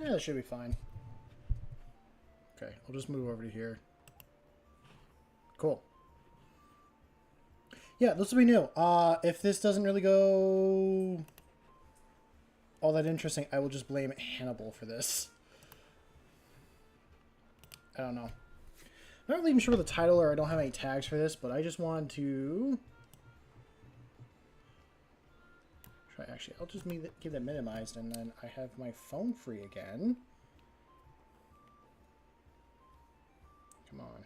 Yeah, that should be fine. Okay, I'll just move over to here. Cool. Yeah, this will be new. If this doesn't really go all that interesting, I will just blame Hannibal for this. I don't know. I'm not really even sure what the title or I don't have any tags for this, but I just wanted to try. Actually, I'll just give that minimized, and then I have my phone free again. Come on.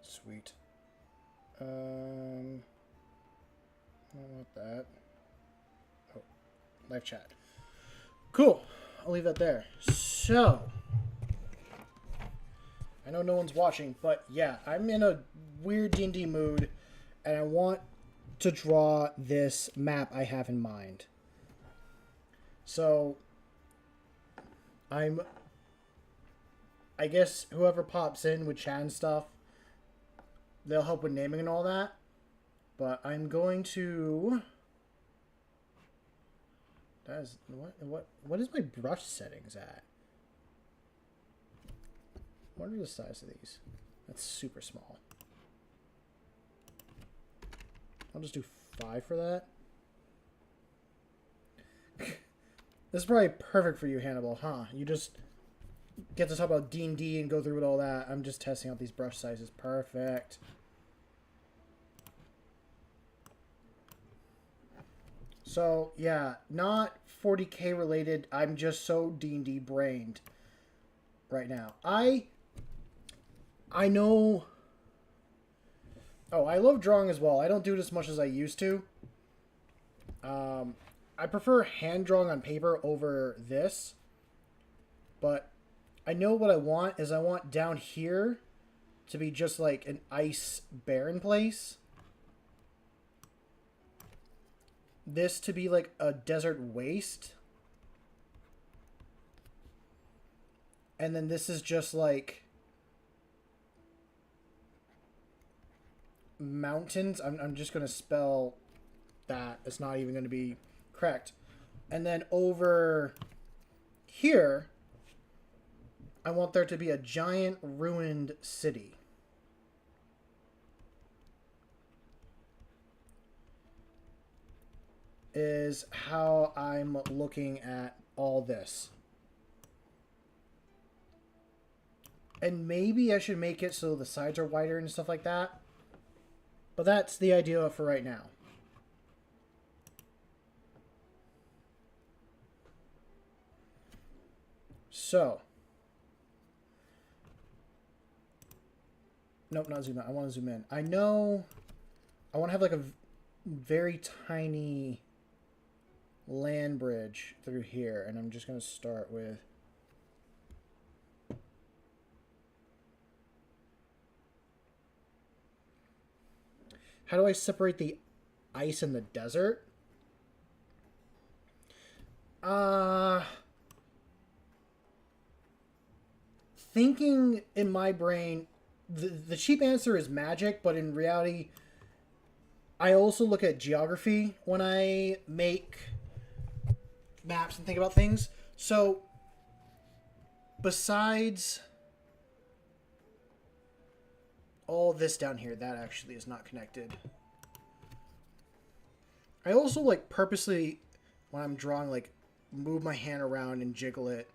Sweet. I don't want that. Oh, live chat. Cool. I'll leave that there. So, I know no one's watching, but yeah, I'm in a weird D&D mood, and I want to draw this map I have in mind. So, I guess whoever pops in with chat and stuff, they'll help with naming and all that. But I'm going to... That is... What is my brush settings at? What are the size of these? That's super small. I'll just do 5 for that. This is probably perfect for you, Hannibal, huh? You just get to talk about D&D and go through with all that. I'm just testing out these brush sizes. Perfect. So, yeah, not 40k related. I'm just so D&D brained right now. I know... Oh, I love drawing as well. I don't do it as much as I used to. I prefer hand drawing on paper over this. But I know what I want is I want down here to be just like an ice barren place. This to be like a desert waste. And then this is just like mountains. I'm just going to spell that. It's not even going to be correct. And then over here, I want there to be a giant ruined city. Is how I'm looking at all this. And maybe I should make it so the sides are wider and stuff like that. But that's the idea for right now. So. Nope, not zoom out. I want to zoom in. I know I want to have like a very tiny land bridge through here. And I'm just going to start with... How do I separate the ice and the desert? Thinking in my brain, the cheap answer is magic, but in reality, I also look at geography when I make maps and think about things. So, besides all this down here, that actually is not connected. I also like purposely, when I'm drawing, like move my hand around and jiggle it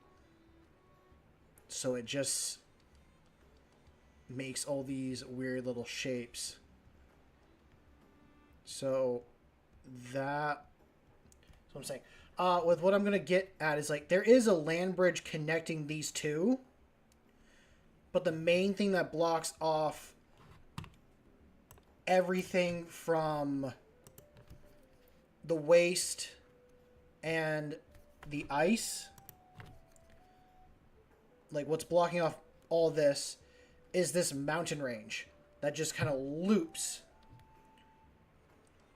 so it just makes all these weird little shapes. So that's what I'm saying. With what I'm going to get at is like there is a land bridge connecting these two, but the main thing that blocks off everything from the waste and the ice, like what's blocking off all this, is this mountain range that just kind of loops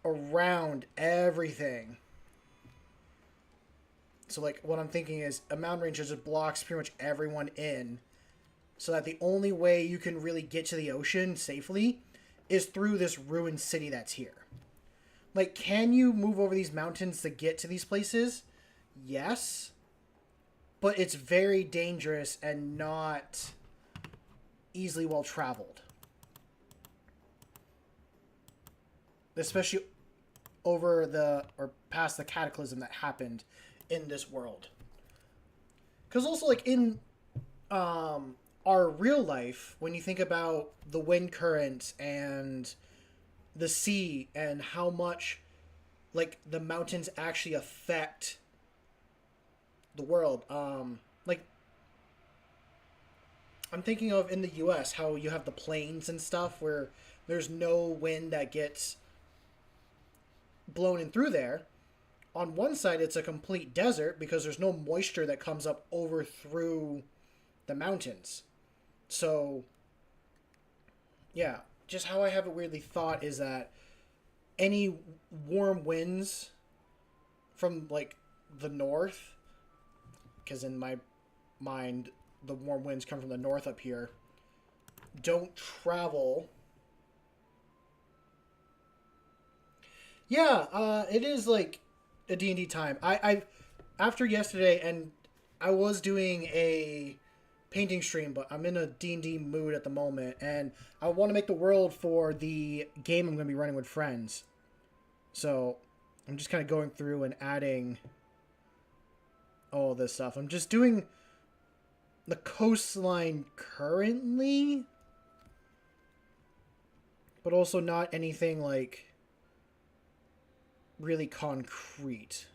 around everything. So like what I'm thinking is a mountain range just blocks pretty much everyone in, so that the only way you can really get to the ocean safely is through this ruined city that's here. Like, can you move over these mountains to get to these places? Yes. But it's very dangerous and not easily well traveled. Especially over the, or past the cataclysm that happened in this world. Because also, like, in our real life, when you think about the wind current and the sea and how much, like, the mountains actually affect the world. Like, I'm thinking of in the U.S. how you have the plains and stuff where there's no wind that gets blown in through there. On one side, it's a complete desert because there's no moisture that comes up over through the mountains. So, yeah, just how I have it weirdly thought is that any warm winds from, like, the north, because in my mind, the warm winds come from the north up here, don't travel. Yeah, it is like a D&D time. I after yesterday, and I was doing a painting stream, but I'm in a D&D mood at the moment, and I want to make the world for the game I'm going to be running with friends. So I'm just kind of going through and adding all this stuff. I'm just doing the coastline currently, but also not anything like really concrete.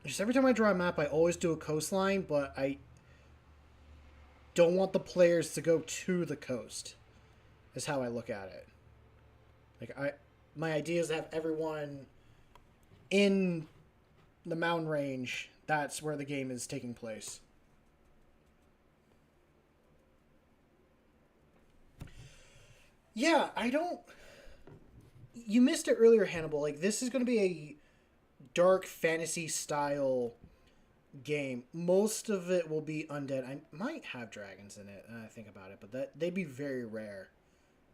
Just every time I draw a map, I always do a coastline, but I don't want the players to go to the coast, is how I look at it. Like, my idea is to have everyone in the mountain range. That's where the game is taking place. Yeah, I don't... You missed it earlier, Hannibal. Like, this is going to be a dark fantasy style game. Most of it will be undead. I might have dragons in it, I think about it, but they'd be very rare.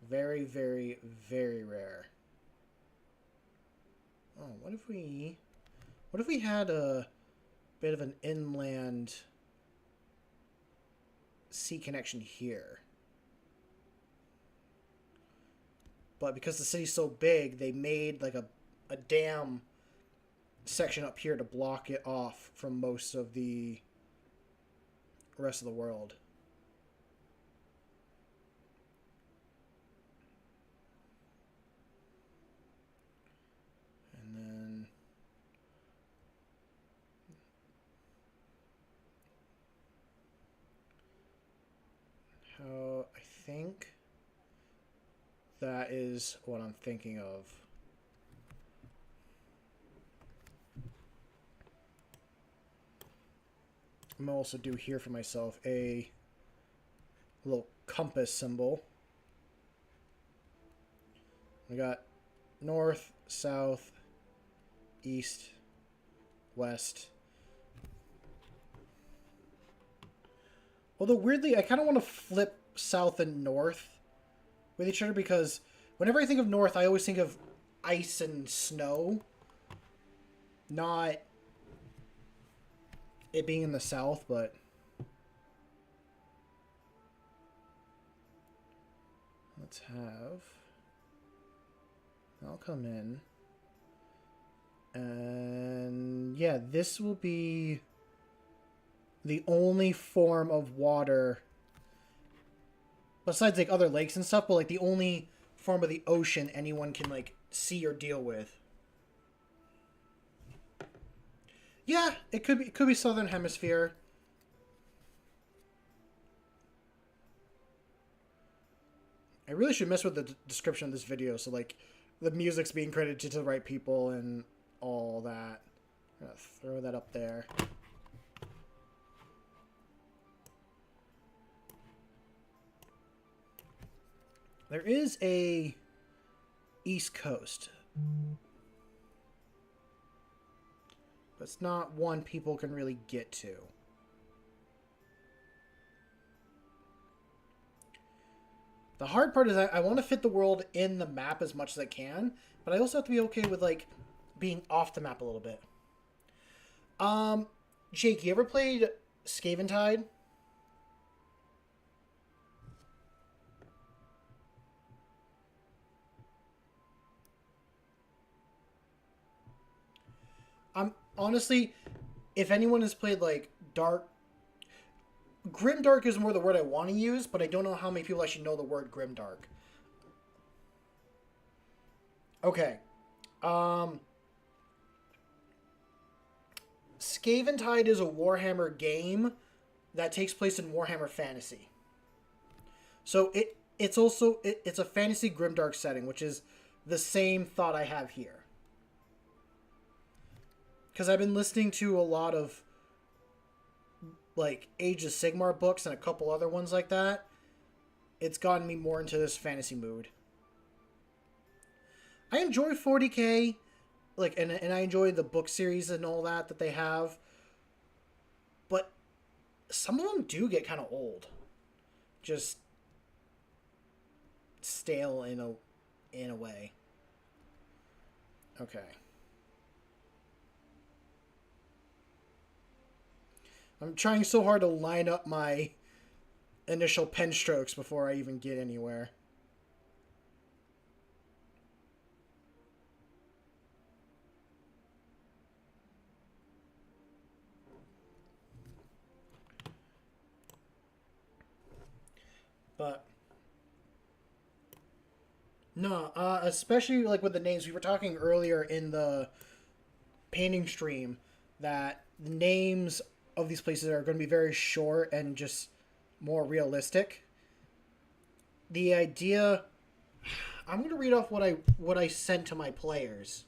Very, very, very rare. Oh, what if we had a bit of an inland sea connection here? But because the city's so big, they made like a dam section up here to block it off from most of the rest of the world. And then how I think that is what I'm thinking of. I'm gonna also do here for myself a little compass symbol. We got north, south, east, west. Although weirdly, I kind of want to flip south and north with each other, because whenever I think of north, I always think of ice and snow, not it being in the south. But let's have... I'll come in. And yeah, this will be the only form of water, besides like other lakes and stuff, but like the only form of the ocean anyone can like see or deal with. Yeah, it could be Southern Hemisphere. I really should mess with the description of this video, so like the music's being credited to the right people and all that. I'm gonna throw that up there. There is a East Coast. But it's not one people can really get to. The hard part is I want to fit the world in the map as much as I can, but I also have to be okay with, like, being off the map a little bit. Jake, you ever played Scaventide? Honestly, if anyone has played, like, Grimdark is more the word I want to use, but I don't know how many people actually know the word Grimdark. Okay. Scaventide is a Warhammer game that takes place in Warhammer Fantasy. So it's a fantasy Grimdark setting, which is the same thought I have here. Because I've been listening to a lot of, like, Age of Sigmar books and a couple other ones like that. It's gotten me more into this fantasy mood. I enjoy 40K, like, and I enjoy the book series and all that they have. But some of them do get kind of old. Just stale in a way. Okay. I'm trying so hard to line up my initial pen strokes before I even get anywhere. But no, especially like with the names we were talking earlier in the painting stream, that the names of these places are going to be very short and just more realistic. The idea, I'm going to read off what I sent to my players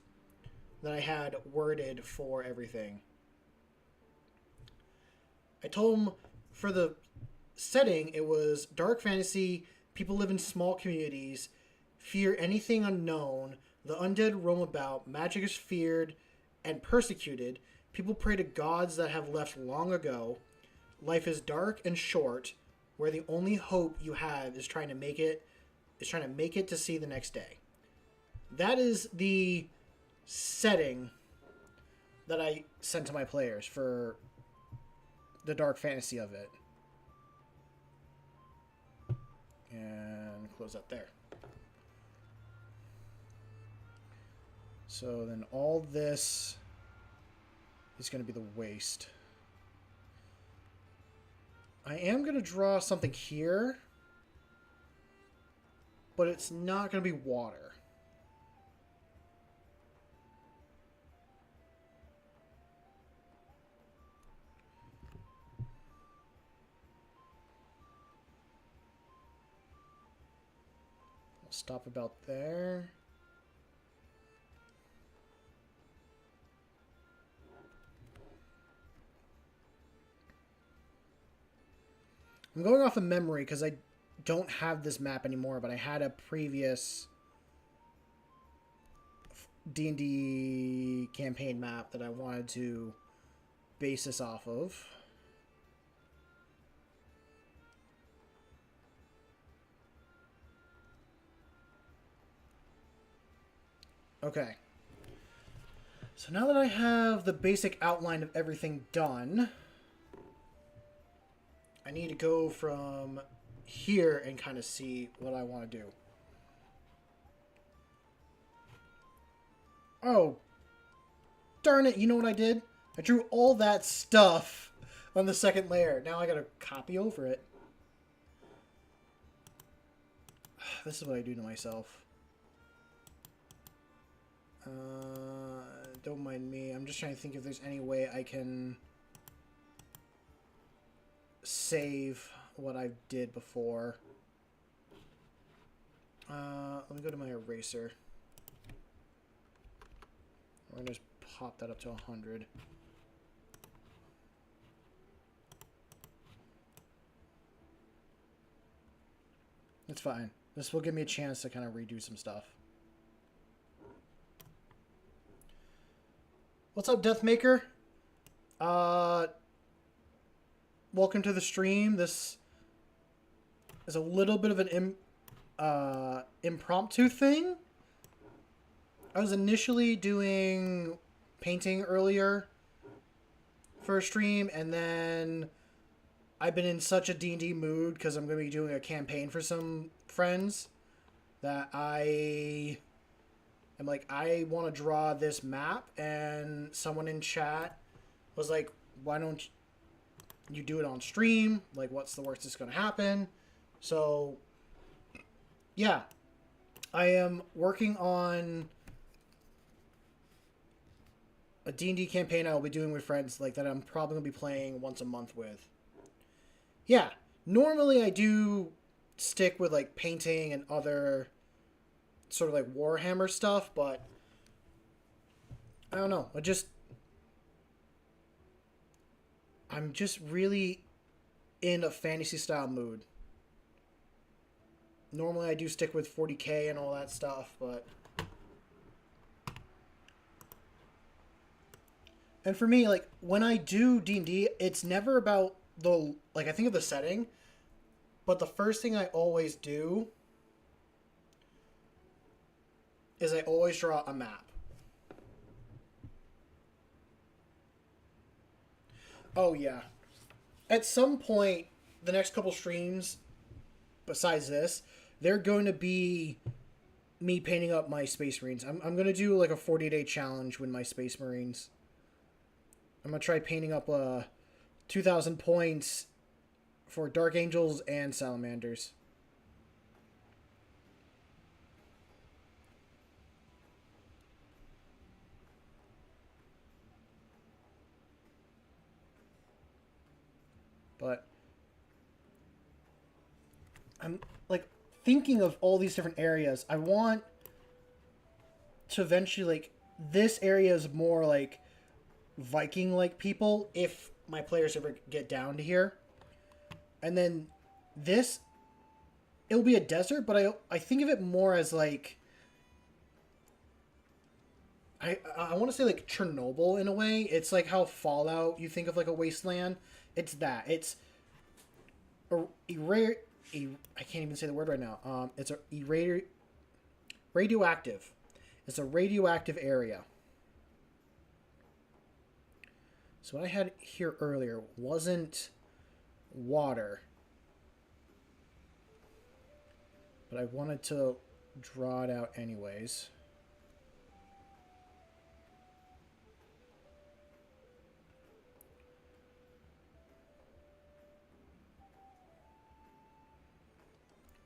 that I had worded for everything. I told them for the setting, it was dark fantasy, people live in small communities, fear anything unknown, the undead roam about, magic is feared and persecuted, people pray to gods that have left long ago, life is dark and short, where the only hope you have is trying to make it to see the next day. That is the setting that I sent to my players for the dark fantasy of it. And close that there. So then all this is going to be the waste. I am going to draw something here, but it's not going to be water. I'll stop about there. I'm going off of memory because I don't have this map anymore, but I had a previous D&D campaign map that I wanted to base this off of. Okay. So now that I have the basic outline of everything done, I need to go from here and kind of see what I want to do. Oh, darn it. You know what I did? I drew all that stuff on the second layer. Now I got to copy over it. This is what I do to myself. Don't mind me. I'm just trying to think if there's any way I can save what I did before. Let me go to my eraser. We're going to just pop that up to 100. It's fine. This will give me a chance to kind of redo some stuff. What's up, Deathmaker? Uh, welcome to the stream. This is a little bit of an impromptu thing. I was initially doing painting earlier for a stream, and then I've been in such a D&D mood because I'm going to be doing a campaign for some friends that I am like, I want to draw this map, and someone in chat was like, why don't you do it on stream? Like, what's the worst that's going to happen? So, yeah. I am working on a D&D campaign I will be doing with friends like that I'm probably going to be playing once a month with. Yeah. Normally I do stick with like painting and other sort of like Warhammer stuff, but I don't know. I'm just really in a fantasy style mood. Normally I do stick with 40k and all that stuff, but and for me, like when I do D&D, it's never about the like I think of the setting, but the first thing I always do is I always draw a map. Oh yeah. At some point, the next couple streams, besides this, they're going to be me painting up my Space Marines. I'm going to do like a 40-day challenge with my Space Marines. I'm going to try painting up 2,000 points for Dark Angels and Salamanders. But I'm like thinking of all these different areas. I want to eventually like this area is more like Viking like people if my players ever get down to here. And then this it'll be a desert, but I think of it more as like I want to say like Chernobyl in a way. It's like how Fallout you think of like a wasteland. It's that. It's a rare. I can't even say the word right now. It's radioactive. It's a radioactive area. So what I had here earlier wasn't water, but I wanted to draw it out anyways.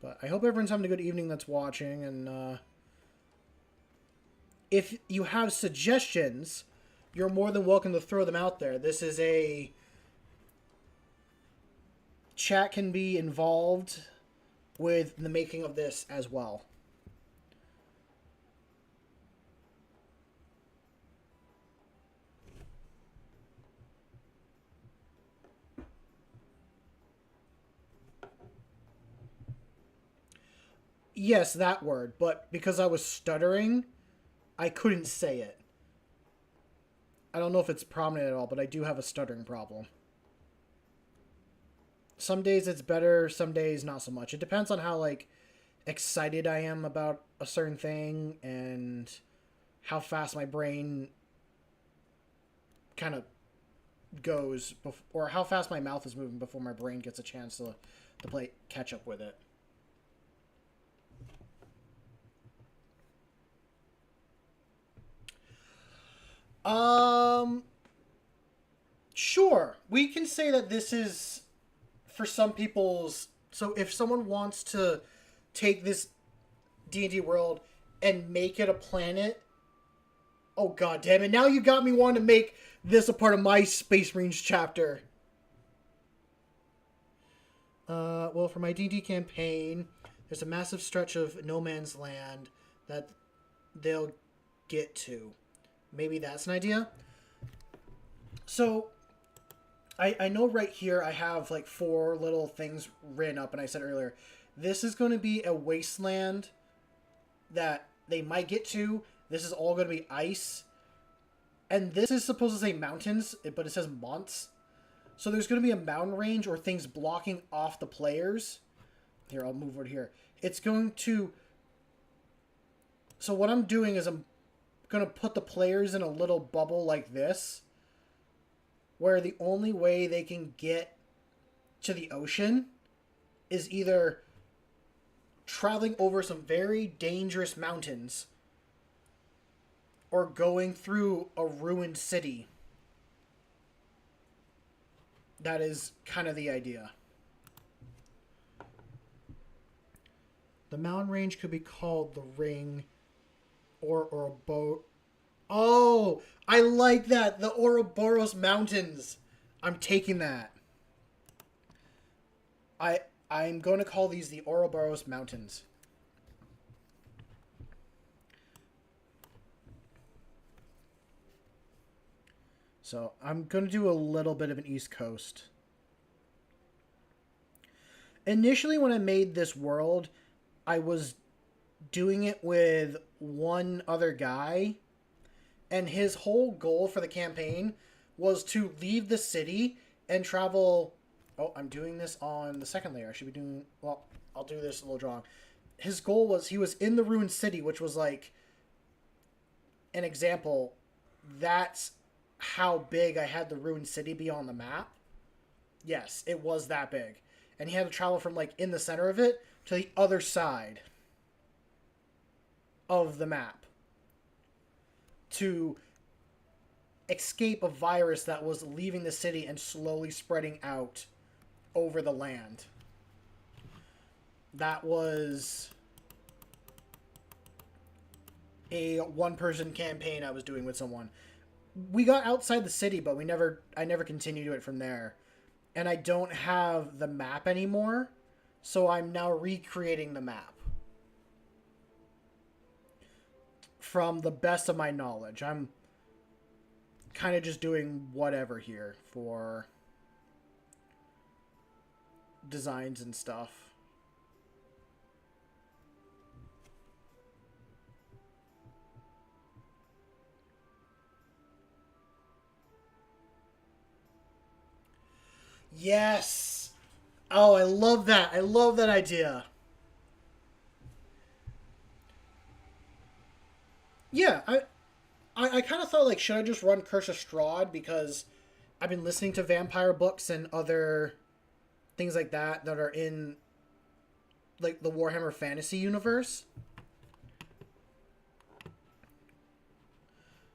But I hope everyone's having a good evening that's watching, and if you have suggestions, you're more than welcome to throw them out there. This is a chat can be involved with the making of this as well. Yes, that word, but because I was stuttering, I couldn't say it. I don't know if it's prominent at all, but I do have a stuttering problem. Some days it's better, some days not so much. It depends on how like excited I am about a certain thing and how fast my brain kind of goes or how fast my mouth is moving before my brain gets a chance to play catch up with it. Sure. We can say that this is for some people's. So if someone wants to take this D&D world and make it a planet, oh god damn it! Now you got me wanting to make this a part of my Space Marines chapter. Well, for my D&D campaign, there's a massive stretch of no man's land that they'll get to. Maybe that's an idea. So, I know right here I have like 4 little things written up, and I said earlier, this is going to be a wasteland that they might get to. This is all going to be ice. And this is supposed to say mountains, but it says months. So there's going to be a mountain range or things blocking off the players. Here, I'll move over here. It's going to... So what I'm doing is I'm going to put the players in a little bubble like this, where the only way they can get to the ocean is either traveling over some very dangerous mountains or going through a ruined city. That is kind of the idea. The mountain range could be called the Ring or a boat. Oh, I like that. The Ouroboros Mountains. I'm taking that. I'm going to call these the Ouroboros Mountains. So I'm going to do a little bit of an East Coast. Initially, when I made this world, I was doing it with one other guy, and his whole goal for the campaign was to leave the city and travel... Oh, I'm doing this on the second layer. I should be doing... Well, I'll do this a little wrong. His goal was he was in the ruined city, which was like an example. That's how big I had the ruined city be on the map. Yes, it was that big. And he had to travel from like in the center of it to the other side of the map to escape a virus that was leaving the city and slowly spreading out over the land. That was a one-person campaign I was doing with someone. We got outside the city, but I never continued it from there. And I don't have the map anymore, so I'm now recreating the map. From the best of my knowledge. I'm kind of just doing whatever here for designs and stuff. Yes! Oh, I love that. I love that idea. Yeah, I kind of thought, like, should I just run Curse of Strahd? Because I've been listening to vampire books and other things like that that are in, like, the Warhammer Fantasy universe.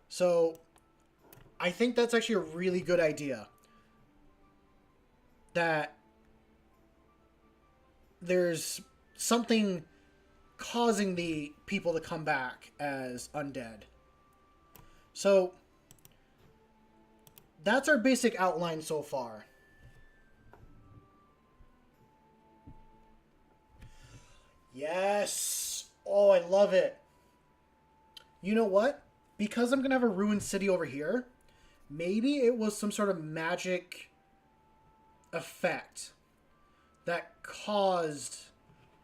So, I think that's actually a really good idea. That there's something causing the people to come back as undead. So, that's our basic outline so far. Yes! Oh, I love it. You know what? Because I'm going to have a ruined city over here, maybe it was some sort of magic effect that caused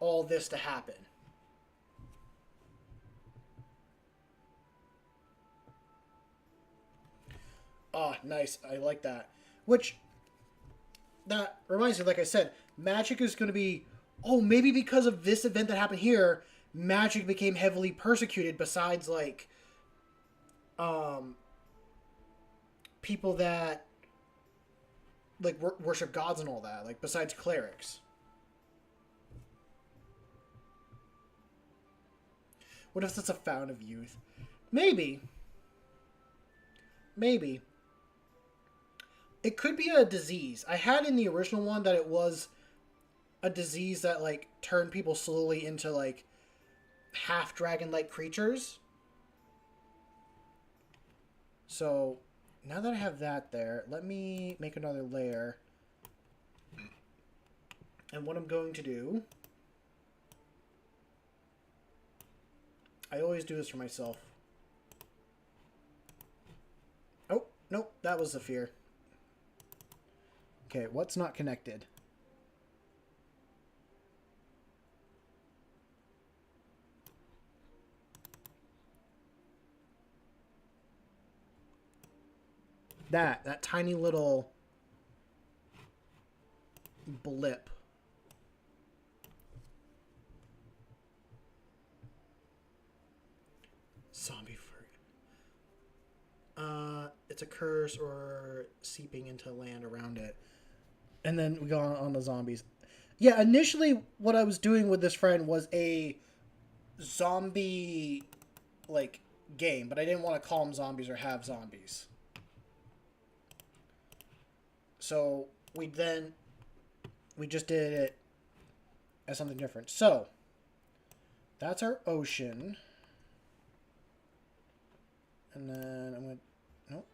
all this to happen. Oh, nice. I like that. Which, that reminds me, like I said, magic is going to be... Oh, maybe because of this event that happened here, magic became heavily persecuted besides, like, people that, like, worship gods and all that. Like, besides clerics. What if that's a fountain of youth? Maybe. Maybe. It could be a disease. I had in the original one that it was a disease that, like, turned people slowly into, like, half dragon-like creatures. So, now that I have that there, let me make another layer. And what I'm going to do... I always do this for myself. Oh, nope, that was the fear. Okay, what's not connected? That tiny little blip. Zombie fur. It's a curse or seeping into land around it. And then we go on the zombies. Yeah, initially what I was doing with this friend was a zombie like game, but I didn't want to call them zombies or have zombies. So we just did it as something different. So that's our ocean. And then I'm going to... Nope.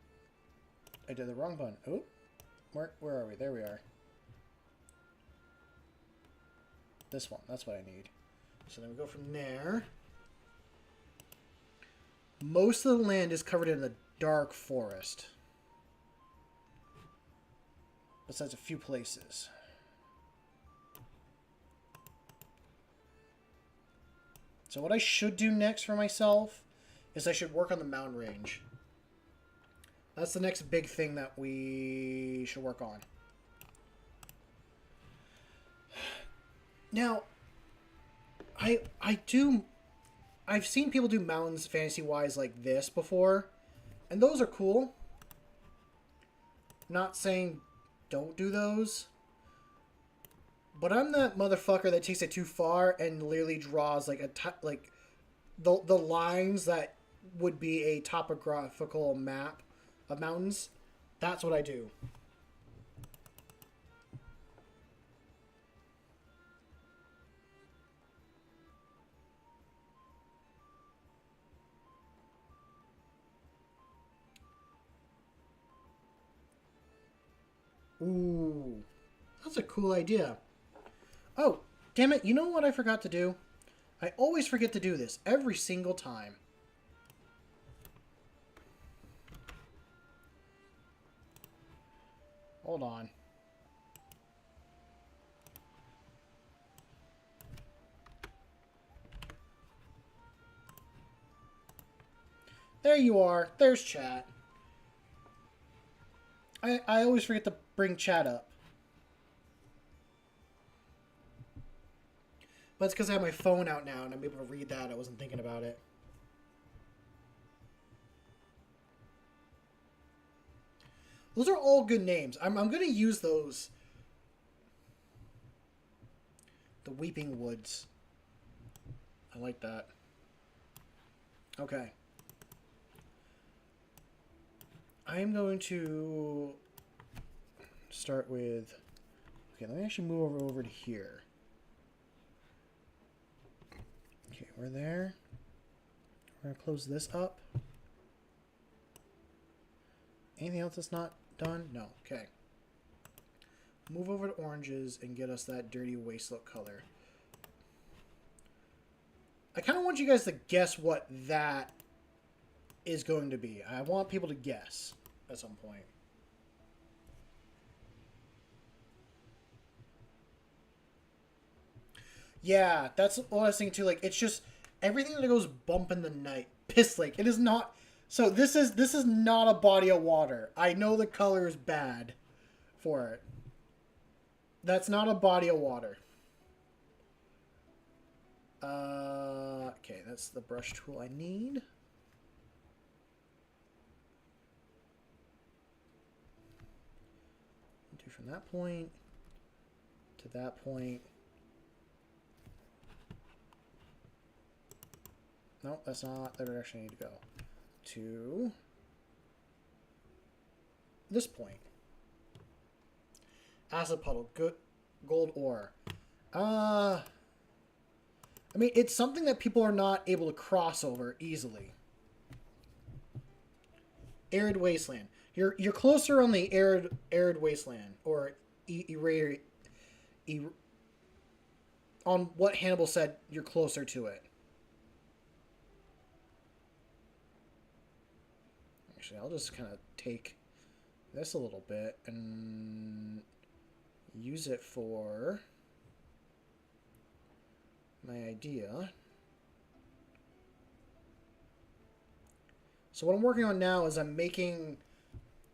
I did the wrong button. Oh. Where are we? There we are. This one. That's what I need. So then we go from there. Most of the land is covered in the dark forest. Besides a few places. So what I should do next for myself is I should work on the mountain range. That's the next big thing that we should work on. Now, I've seen people do mountains fantasy-wise like this before, and those are cool. Not saying don't do those, but I'm that motherfucker that takes it too far and literally draws like the lines that would be a topographical map of mountains. That's what I do. Ooh, that's a cool idea. Oh, damn it. You know what I forgot to do? I always forget to do this every single time. Hold on. There you are. There's chat. I always forget to bring chat up. But it's because I have my phone out now and I'm able to read that. I wasn't thinking about it. Those are all good names. I'm going to use those. The Weeping Woods. I like that. Okay. I'm going to start with... Okay, let me actually move over to here. Okay, we're there. We're going to close this up. Anything else that's not done? No. Okay. Move over to oranges and get us that dirty waste look color. I kind of want you guys to guess what that is going to be. I want people to guess at some point. Yeah, that's what I was thinking too. Like, it's just everything that goes bump in the night. Piss Lake. It is not. So this is not a body of water. I know the color is bad for it. That's not a body of water. Okay, that's the brush tool I need. Do from that point to that point. No, that's not the direction I need to go. To this point. Acid puddle, good gold ore. I mean, it's something that people are not able to cross over easily. Arid wasteland. You're closer on the arid wasteland, or on what Hannibal said. You're closer to it. Actually, I'll just kind of take this a little bit and use it for my idea. So what I'm working on now is I'm making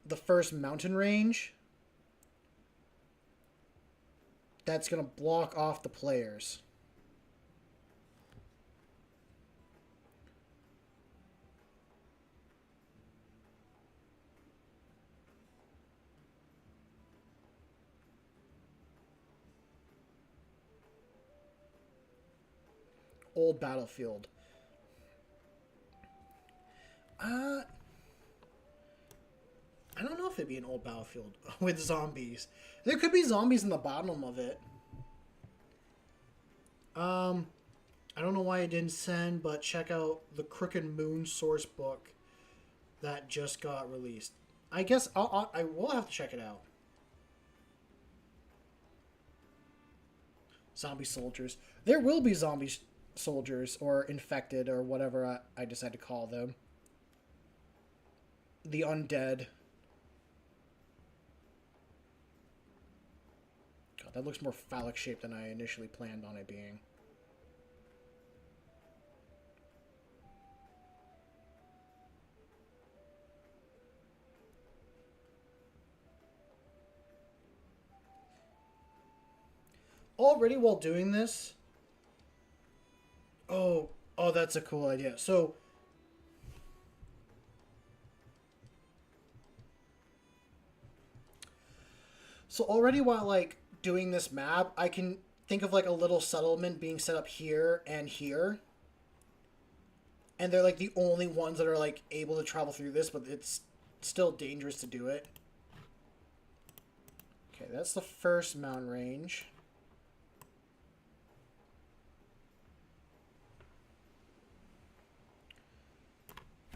the first mountain range that's going to block off the players. Old battlefield. I don't know if it'd be an old battlefield with zombies. There could be zombies in the bottom of it. I don't know why it didn't send, but check out the Crooked Moon source book that just got released. I guess I will have to check it out. Zombie soldiers. There will be zombie soldiers or infected or whatever I decide to call them. The undead. God, that looks more phallic shaped than I initially planned on it being. Already while doing this... Oh, that's a cool idea. So already while, like, doing this map, I can think of, like, a little settlement being set up here and here. And they're, like, the only ones that are, like, able to travel through this, but it's still dangerous to do it. Okay, that's the first mountain range.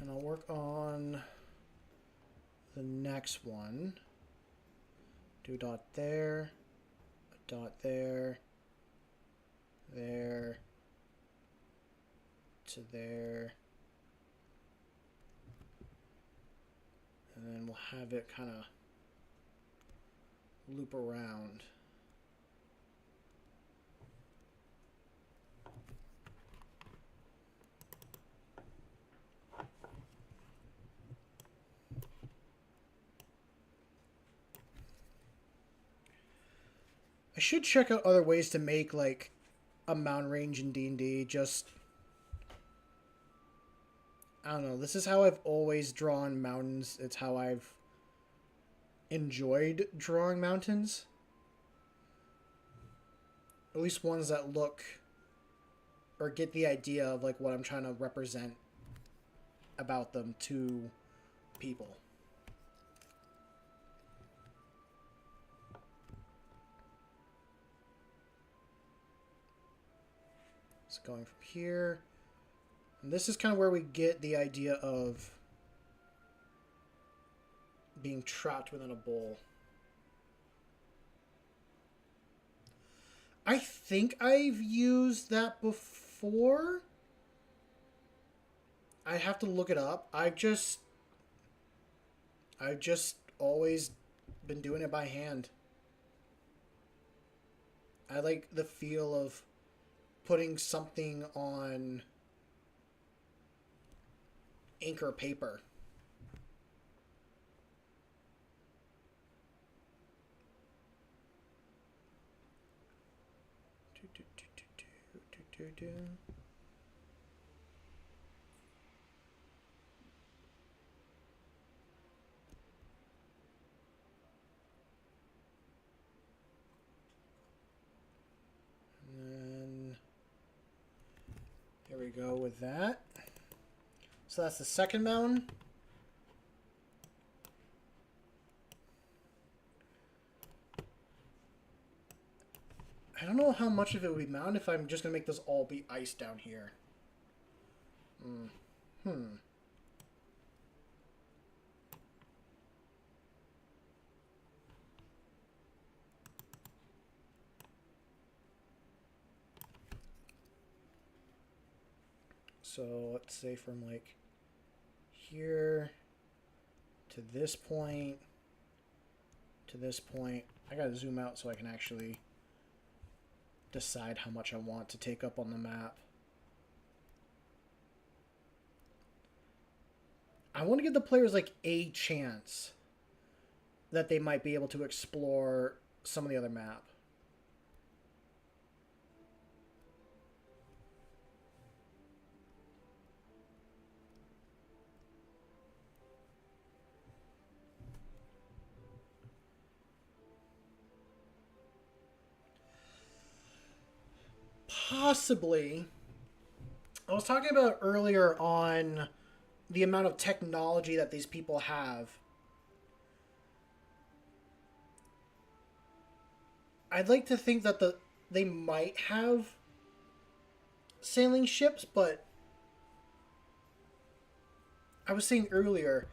And I'll work on the next one. Do a dot there, a dot there, there, to there. And then we'll have it kind of loop around. I should check out other ways to make, like, a mountain range in D&D. Just, I don't know. This is how I've always drawn mountains. It's how I've enjoyed drawing mountains. At least ones that look or get the idea of, like, what I'm trying to represent about them to people. Going from here. And this is kind of where we get the idea of being trapped within a bowl. I think I've used that before. I have to look it up. I've just always been doing it by hand. I like the feel of putting something on ink or paper. There we go with that. So that's the second mountain. I don't know how much of it would be mountain if I'm just going to make this all be ice down here. So let's say from like here to this point to this point. I gotta zoom out so I can actually decide how much I want to take up on the map. I want to give the players like a chance that they might be able to explore some of the other map. Possibly. I was talking about earlier on the amount of technology that these people have. I'd like to think that they might have sailing ships, but I was saying earlier,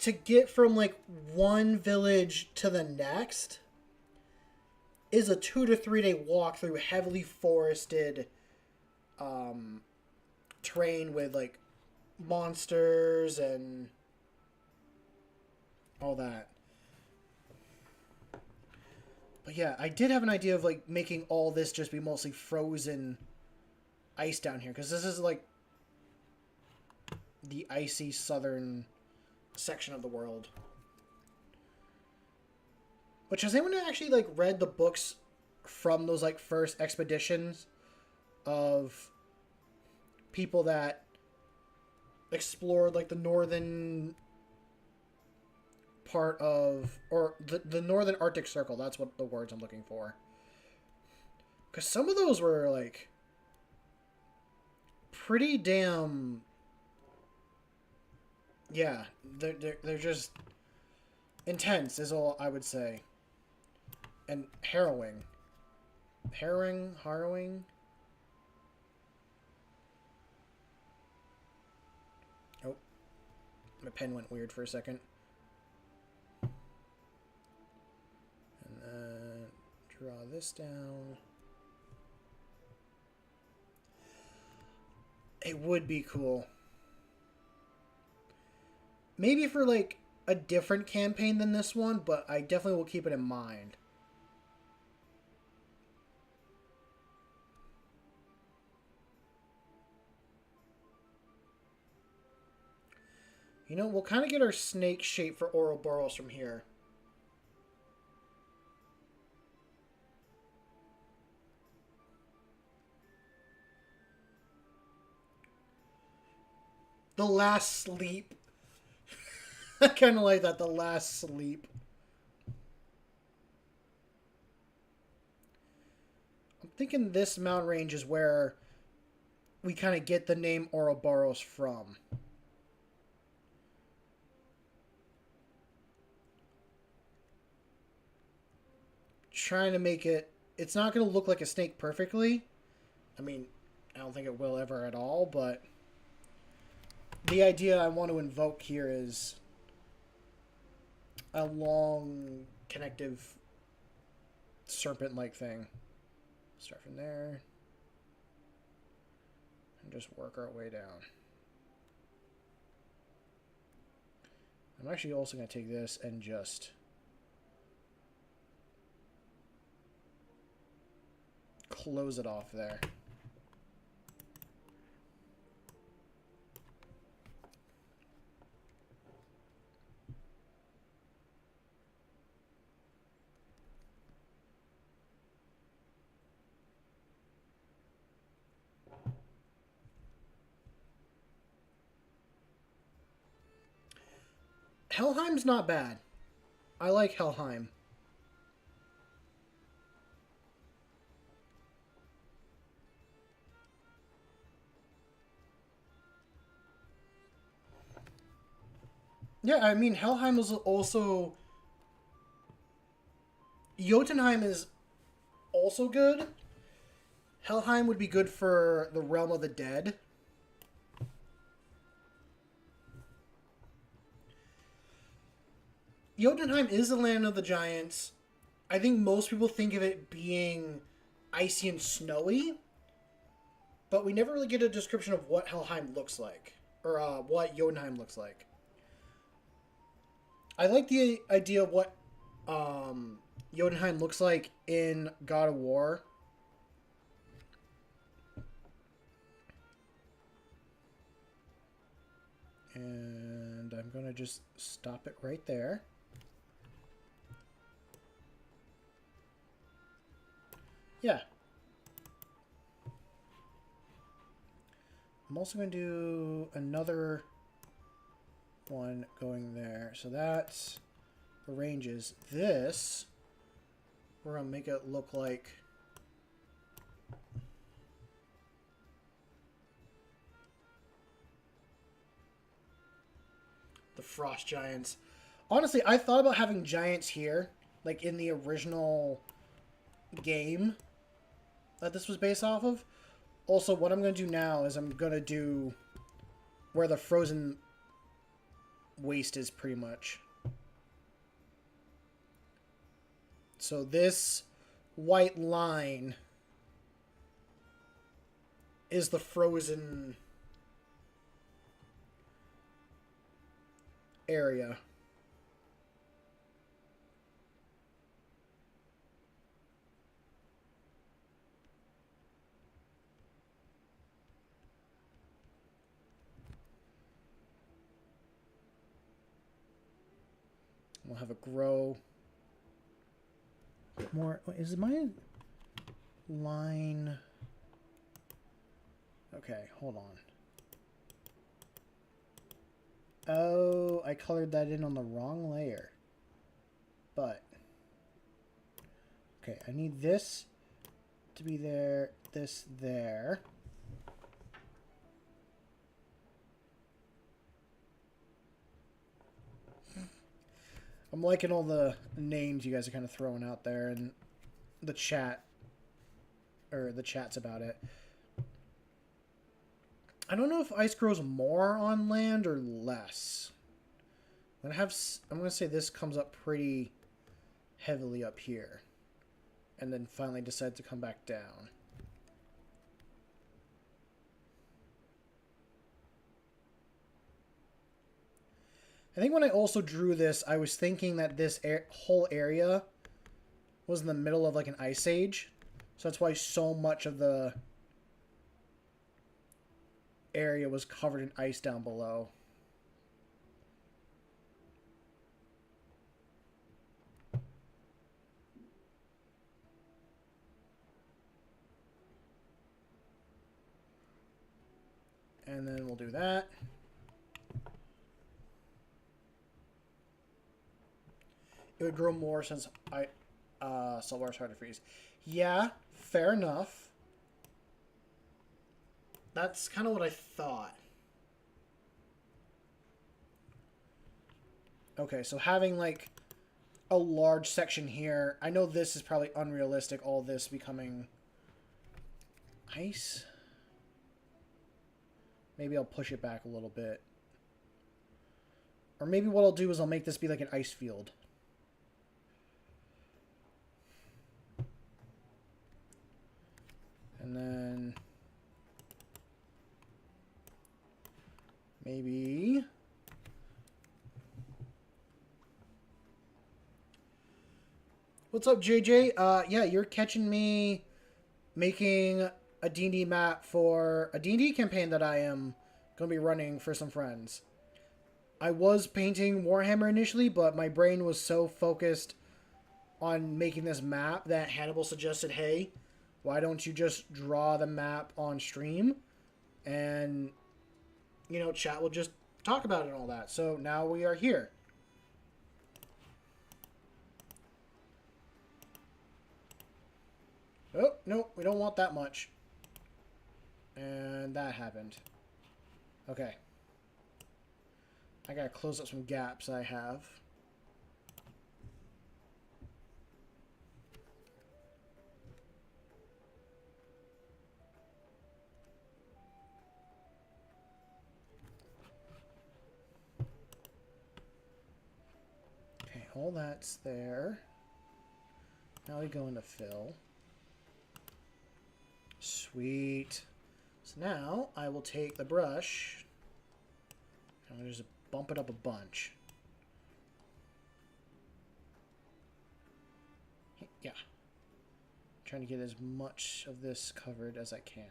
to get from like one village to the next is a 2 to 3 day walk through heavily forested terrain with like monsters and all that. But yeah, I did have an idea of like making all this just be mostly frozen ice down here, because this is like the icy southern section of the world. Which, has anyone actually like read the books from those like first expeditions of people that explored like the northern part of, or the northern Arctic Circle? That's what the words I'm looking for. Because some of those were like pretty damn, yeah, they're just intense is all I would say. And harrowing. Harrowing. Oh, my pen went weird for a second. And then draw this down. It would be cool. Maybe for like a different campaign than this one, but I definitely will keep it in mind. You know, we'll kind of get our snake shape for Ouroboros from here. The last sleep. I kind of like that, the last sleep. I'm thinking this mountain range is where we kind of get the name Ouroboros from. Trying to make it, it's not going to look like a snake perfectly. I mean, I don't think it will ever at all, but the idea I want to invoke here is a long, connective, serpent-like thing. Start from there. And just work our way down. I'm actually also going to take this and just close it off there. Helheim's not bad. I like Helheim. Yeah, I mean, Helheim is also... Jotunheim is also good. Helheim would be good for the Realm of the Dead. Jotunheim is the land of the giants. I think most people think of it being icy and snowy, but we never really get a description of what Helheim looks like, or what Jotunheim looks like. I like the idea of what Jotunheim looks like in God of War. And I'm going to just stop it right there. Yeah. I'm also going to do another one going there. So that's the ranges. This, we're going to make it look like the frost giants. Honestly, I thought about having giants here, like in the original game that this was based off of. Also, what I'm going to do now is I'm going to do where the frozen waste is, pretty much. So this white line is the frozen area. We'll have it grow more. Is my line... Okay, hold on. Oh, I colored that in on the wrong layer. But... Okay, I need this to be there, this there. I'm liking all the names you guys are kind of throwing out there and the chat, or the chats about it. I don't know if ice grows more on land or less. I'm gonna say this comes up pretty heavily up here, and then finally decides to come back down. I think when I also drew this, I was thinking that this whole area was in the middle of like an ice age. So that's why so much of the area was covered in ice down below. And then we'll do that. It would grow more since saltwater's hard to freeze. Yeah, fair enough. That's kind of what I thought. Okay, so having like a large section here. I know this is probably unrealistic, all this becoming ice. Maybe I'll push it back a little bit. Or maybe what I'll do is I'll make this be like an ice field. And then maybe what's up, JJ? Yeah, you're catching me making a D&D map for a D&D campaign that I am going to be running for some friends. I was painting Warhammer initially, but my brain was so focused on making this map that Hannibal suggested, hey, why don't you just draw the map on stream? And, you know, chat will just talk about it and all that. So now we are here. Oh, no, we don't want that much. And that happened. Okay. I gotta close up some gaps I have. Okay, all that's there. Now we go into fill. Sweet. So now I will take the brush. I'm going to just bump it up a bunch. Yeah. I'm trying to get as much of this covered as I can.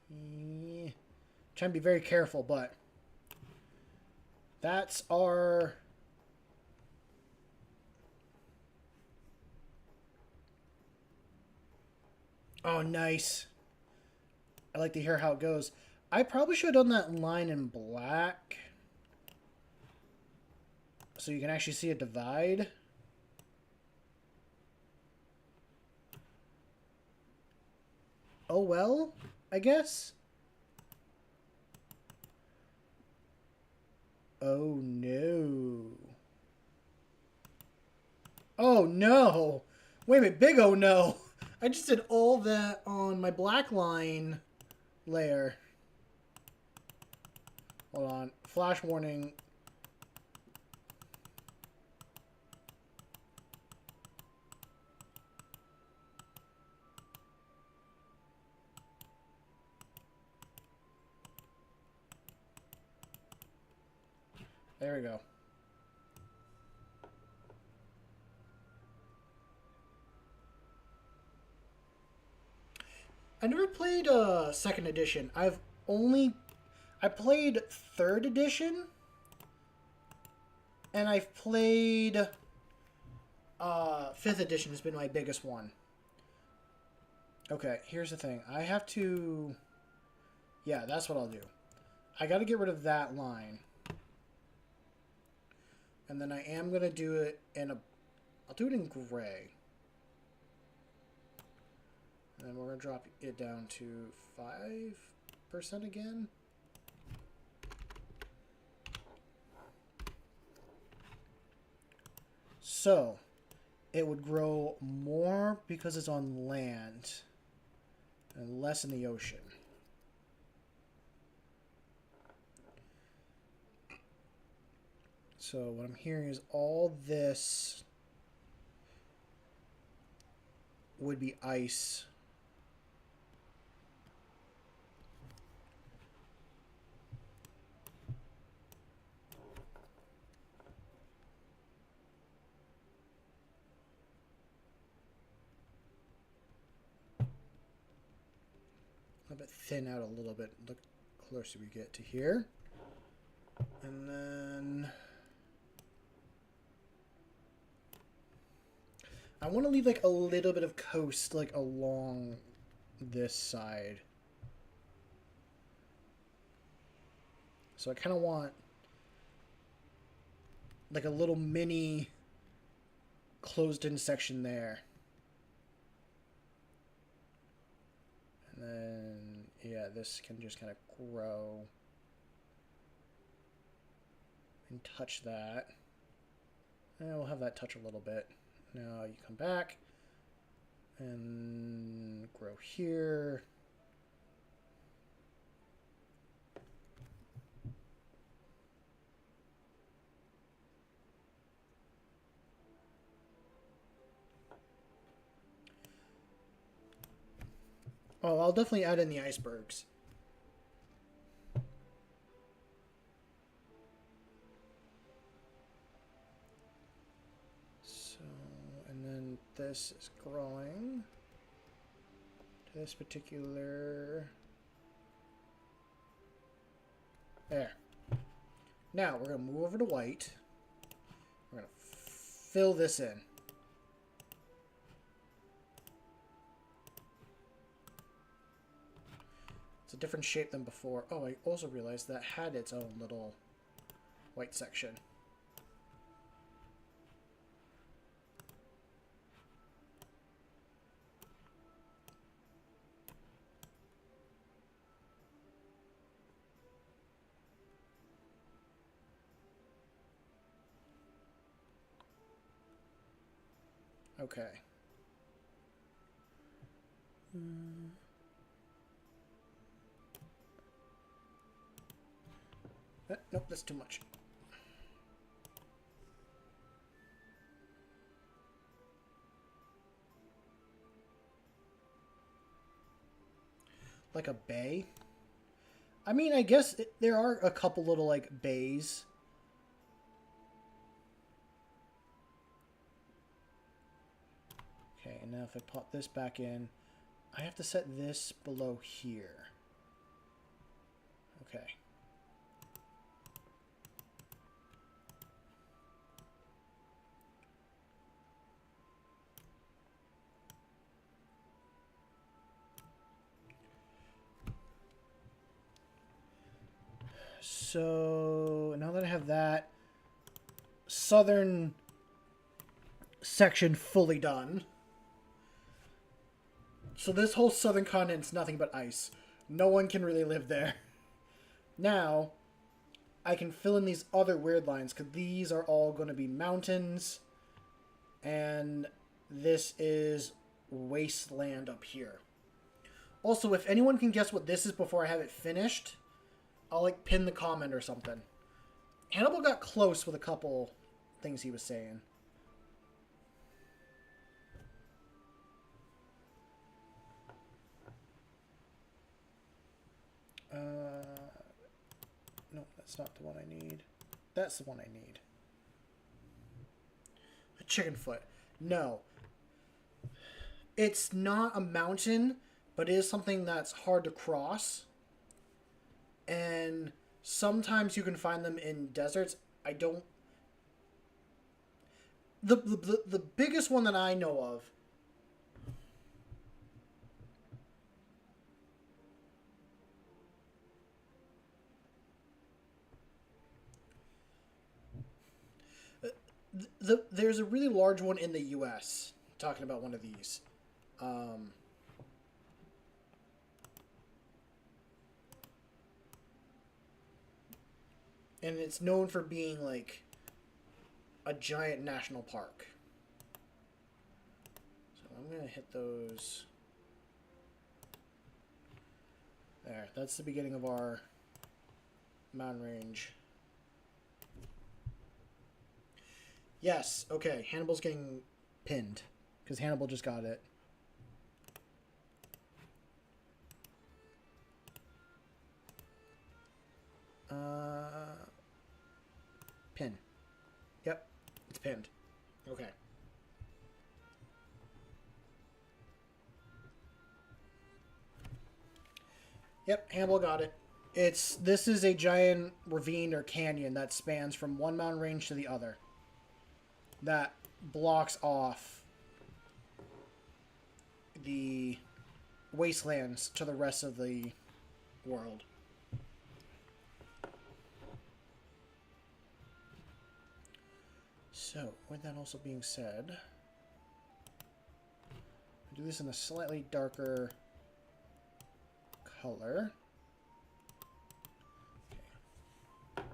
Yeah. Trying to be very careful, but that's our Oh, nice. I like to hear how it goes. I probably should have done that line in black, so you can actually see a divide. Oh well, I guess. Oh no. Oh no. Wait a minute, big oh no. I just did all that on my black line layer. Hold on. Flash warning. There we go. I never played second edition. I played third edition, and I've played fifth edition has been my biggest one. Okay, here's the thing. I have to... Yeah, that's what I'll do. I got to get rid of that line. And then I am going to do it in a... I'll do it in gray. And then we're going to drop it down to 5% again. So, it would grow more because it's on land and less in the ocean. So what I'm hearing is all this would be ice. Let it thin out a little bit. Look closer we get to here. And then I want to leave like a little bit of coast like along this side. So I kind of want like a little mini closed-in section there. And then, yeah, this can just kind of grow and touch that. And we'll have that touch a little bit. Now you come back and grow here. Oh, I'll definitely add in the icebergs. So, and then this is growing to this particular... There. Now, we're going to move over to white. We're going to fill this in. It's a different shape than before. Oh, I also realized that had its own little white section. Okay. Nope, that's too much. Like a bay? I mean, I guess there are a couple little, like, bays. Okay, and now if I pop this back in, I have to set this below here. Okay. So now that I have that southern section fully done. So this whole southern continent's nothing but ice. No one can really live there. Now, I can fill in these other weird lines, because these are all going to be mountains. And this is wasteland up here. Also, if anyone can guess what this is before I have it finished, I'll, like, pin the comment or something. Hannibal got close with a couple things he was saying. No, that's not the one I need. That's the one I need. A chicken foot. No. It's not a mountain, but it is something that's hard to cross. And sometimes you can find them in deserts. I don't... The biggest one that I know of... there's a really large one in the U.S. talking about one of these. And it's known for being like a giant national park. So I'm going to hit those. There, that's the beginning of our mountain range. Yes, okay, Hannibal's getting pinned, because Hannibal just got it. Pin. Yep, it's pinned. Okay. Yep, Hannibal got it. This is a giant ravine or canyon that spans from one mountain range to the other. That blocks off the wastelands to the rest of the world. So, with that also being said, I'll do this in a slightly darker color. Okay.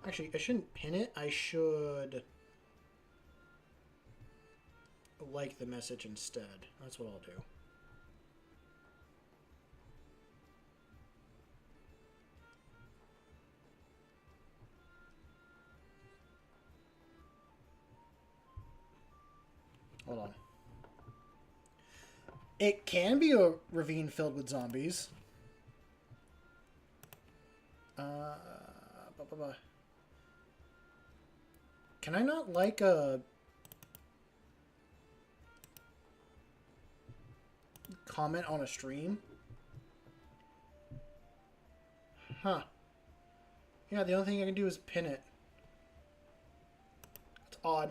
Actually, I shouldn't pin it. I should like the message instead. That's what I'll do. Hold on. It can be a ravine filled with zombies. Can I not like a comment on a stream? Huh. Yeah, the only thing I can do is pin it. It's odd.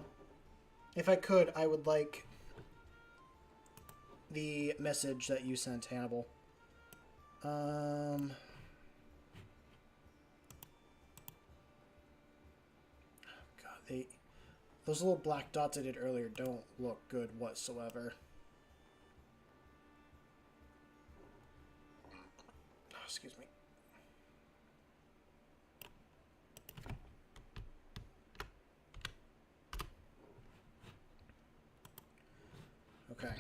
If I could, I would like the message that you sent, Hannibal. God, those little black dots I did earlier don't look good whatsoever. Oh, excuse me. Okay.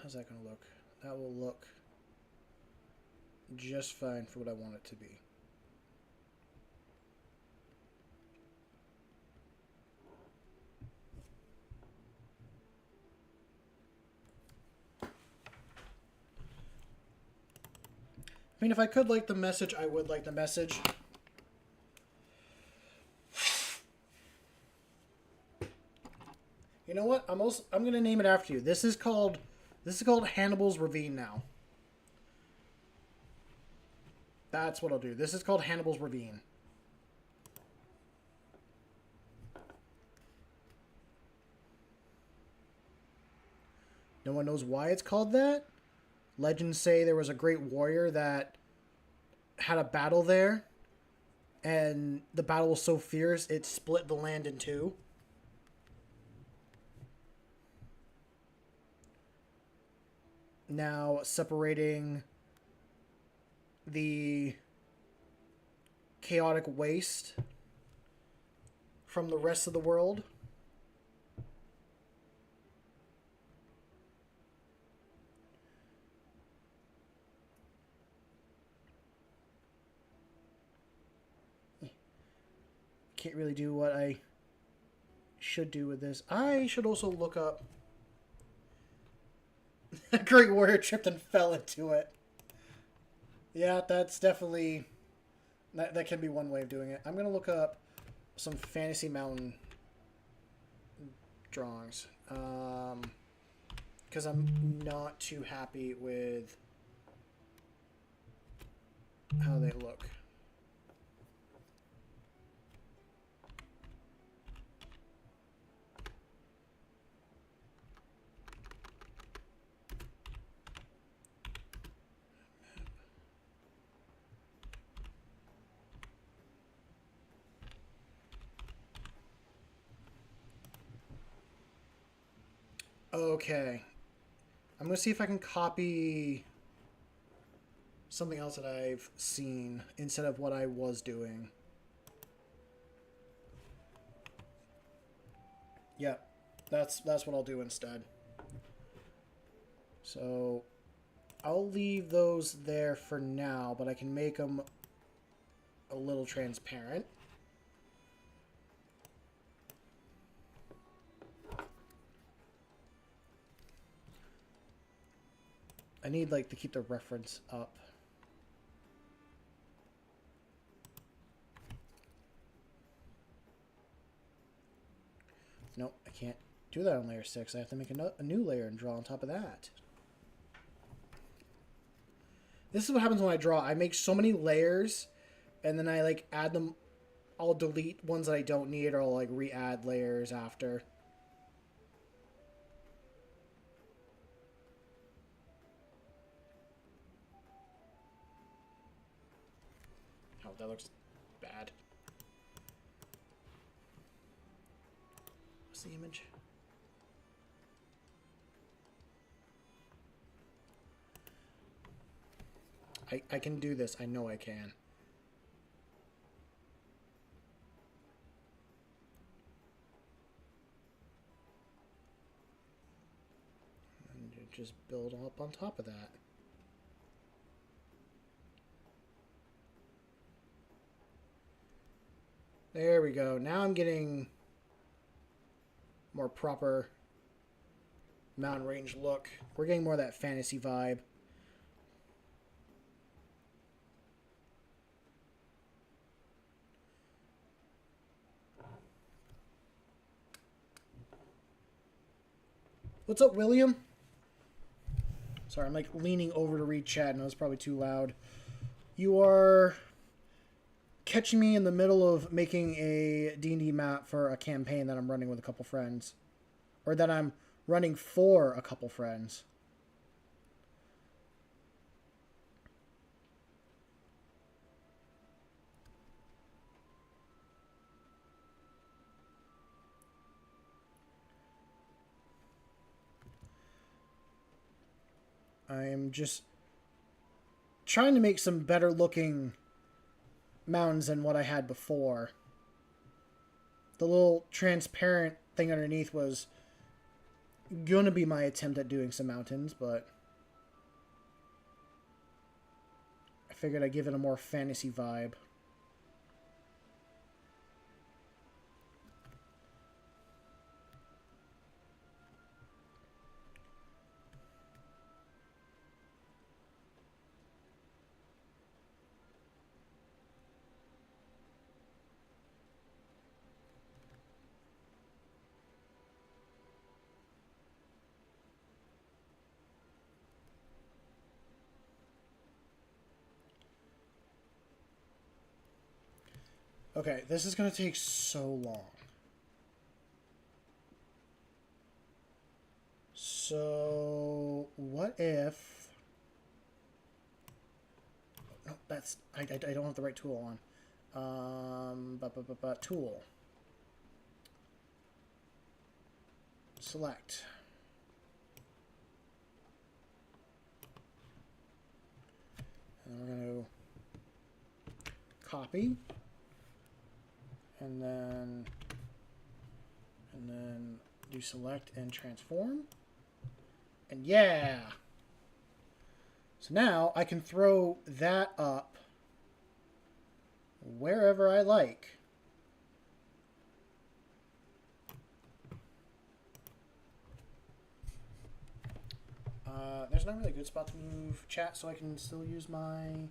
How's that going to look? That will look just fine for what I want it to be. I mean, if I could like the message, I would like the message. You know what? I'm gonna name it after you. This is called Hannibal's Ravine now. That's what I'll do. This is called Hannibal's Ravine. No one knows why it's called that? Legends say there was a great warrior that had a battle there, and the battle was so fierce it split the land in two. Now separating the chaotic waste from the rest of the world. Can't really do what I should do with this. I should also look up a great warrior tripped and fell into it. Yeah, that's definitely that can be one way of doing it. I'm gonna look up some fantasy mountain drawings because I'm not too happy with how they look. Okay. I'm going to see if I can copy something else that I've seen instead of what I was doing. Yeah, that's what I'll do instead. So I'll leave those there for now, but I can make them a little transparent. I need like to keep the reference up. Nope, I can't do that on layer 6. I have to make a new layer and draw on top of that. This is what happens when I draw. I make so many layers, and then I like add them. I'll delete ones that I don't need, or I'll like re-add layers after. Oh, that looks bad. What's the image? I can do this. I know I can. And you just build up on top of that. There we go. Now I'm getting more proper mountain range look. We're getting more of that fantasy vibe. What's up, William? Sorry, I'm like leaning over to read chat and it was probably too loud. You are catching me in the middle of making a D&D map for a campaign that I'm running with a couple friends. Or that I'm running for a couple friends. I'm just trying to make some better looking mountains than what I had before. The little transparent thing underneath was gonna be my attempt at doing some mountains, but I figured I'd give it a more fantasy vibe. Okay, this is going to take so long. So, what if no, that's I don't have the right tool on. Tool. Select. And we're going to copy. And then do select and transform. And yeah! So now I can throw that up wherever I like. There's not really a good spot to move chat, so I can still use my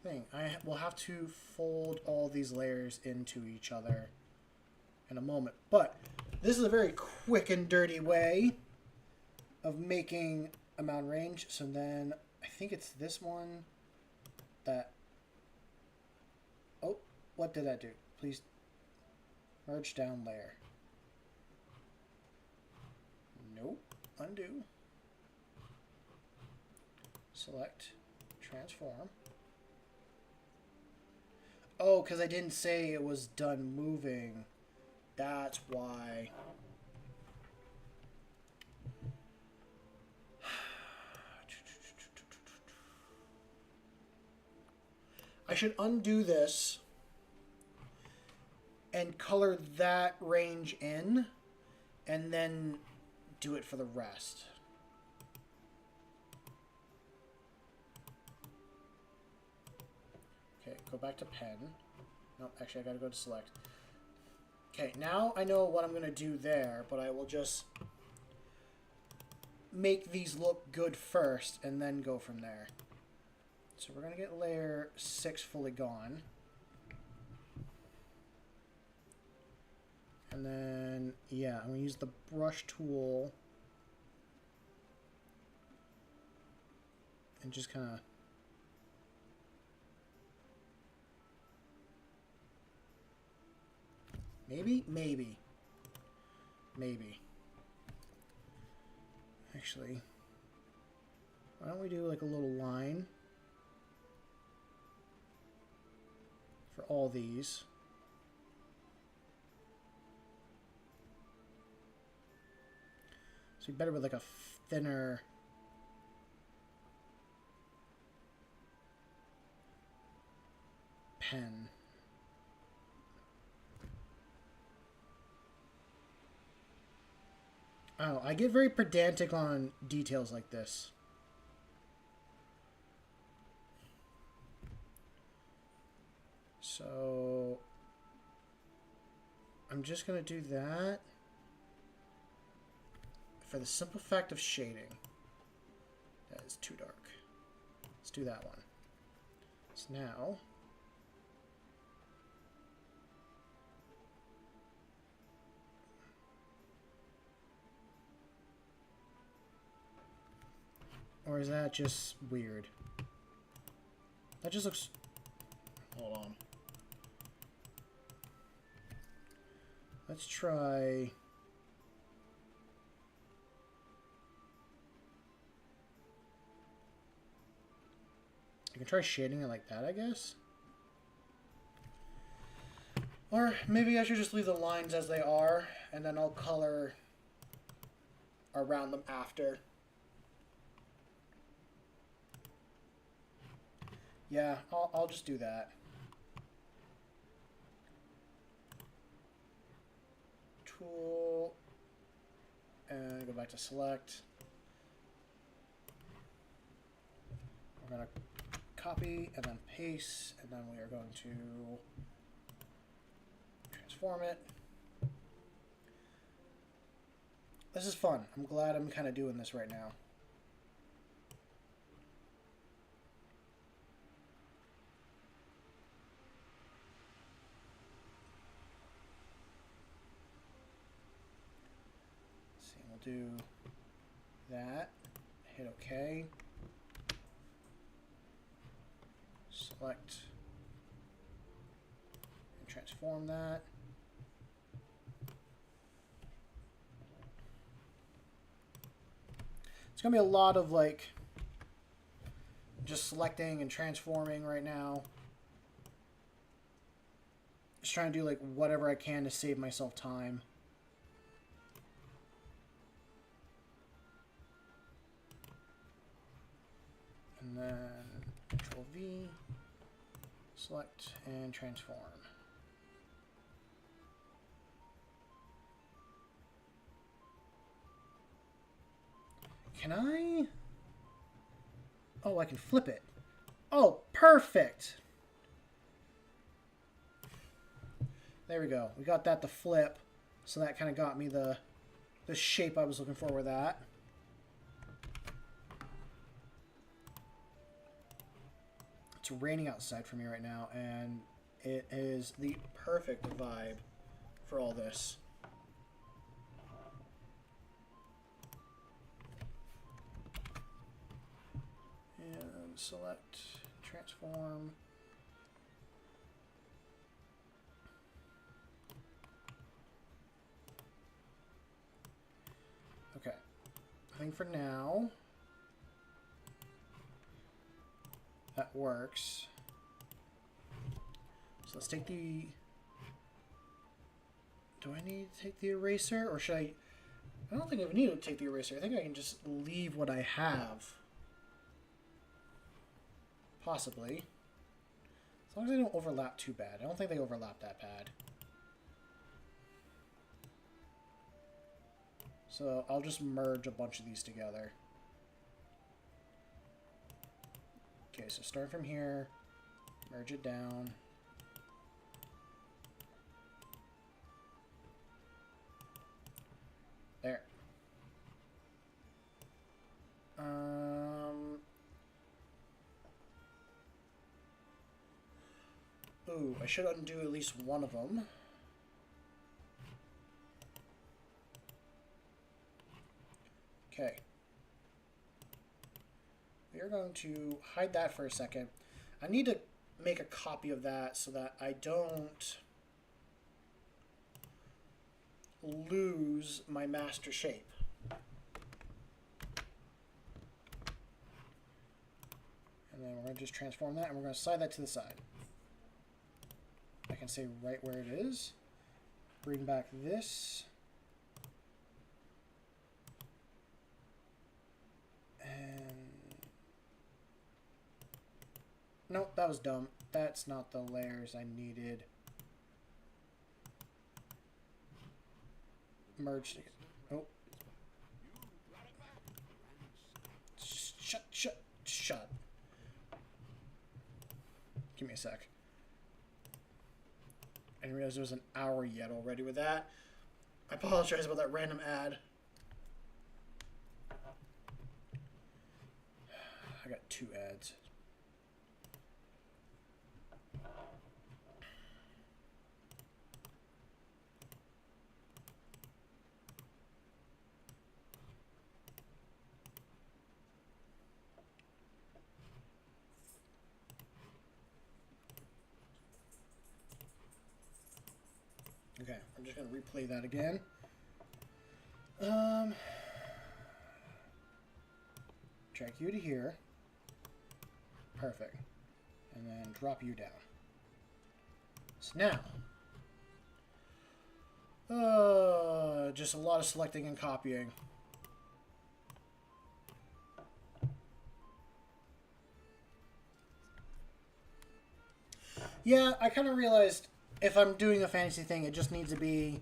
thing. I will have to fold all these layers into each other in a moment. But this is a very quick and dirty way of making a mountain range. So then I think it's this one that... Oh, what did that do? Please merge down layer. Nope. Undo. Select. Transform. Oh, because I didn't say it was done moving. That's why. I should undo this and color that range in and then do it for the rest. Okay, go back to pen. No, actually I gotta go to select. Okay, now I know what I'm gonna do there, but I will just make these look good first and then go from there. So we're gonna get layer 6 fully gone. And then, yeah, I'm gonna use the brush tool and just kind of maybe. Actually, why don't we do like a little line for all these. So be better with like a thinner pen. Oh, I get very pedantic on details like this. So I'm just going to do that for the simple fact of shading. That is too dark. Let's do that one. So now or is that just weird? That just looks... Hold on. Let's try... I can try shading it like that, I guess. Or maybe I should just leave the lines as they are, and then I'll color around them after. Yeah, I'll just do that. Tool, and go back to select. We're going to copy and then paste, and then we are going to transform it. This is fun. I'm glad I'm kind of doing this right now. Do that, hit OK, select and transform that. It's going to be a lot of, like, just selecting and transforming right now. Just trying to do, like, whatever I can to save myself time. And then Control V, select, and transform. Can I? Oh, I can flip it. Oh, perfect. There we go. We got that to flip. So that kind of got me the shape I was looking for with that. It's raining outside for me right now, and it is the perfect vibe for all this. And select, transform. Okay. I think for now, that works. So let's take the... Do I need to take the eraser, or should I... I don't think I need to take the eraser. I think I can just leave what I have. Possibly. As long as they don't overlap too bad. I don't think they overlap that bad. So I'll just merge a bunch of these together. Okay, so start from here, merge it down. There. Ooh, I should undo at least one of them. Okay. We are going to hide that for a second. I need to make a copy of that so that I don't lose my master shape. And then we're going to just transform that, and we're going to slide that to the side. I can say right where it is. Bring back this. And... Nope, that was dumb. That's not the layers I needed. Merge. Oh. Shut. Give me a sec. I didn't realize there was an hour yet already with that. I apologize about that random ad. I got 2 ads. Okay, I'm just going to replay that again. Drag you to here. Perfect. And then drop you down. So now, just a lot of selecting and copying. Yeah, I kind of realized if I'm doing a fantasy thing, it just needs to be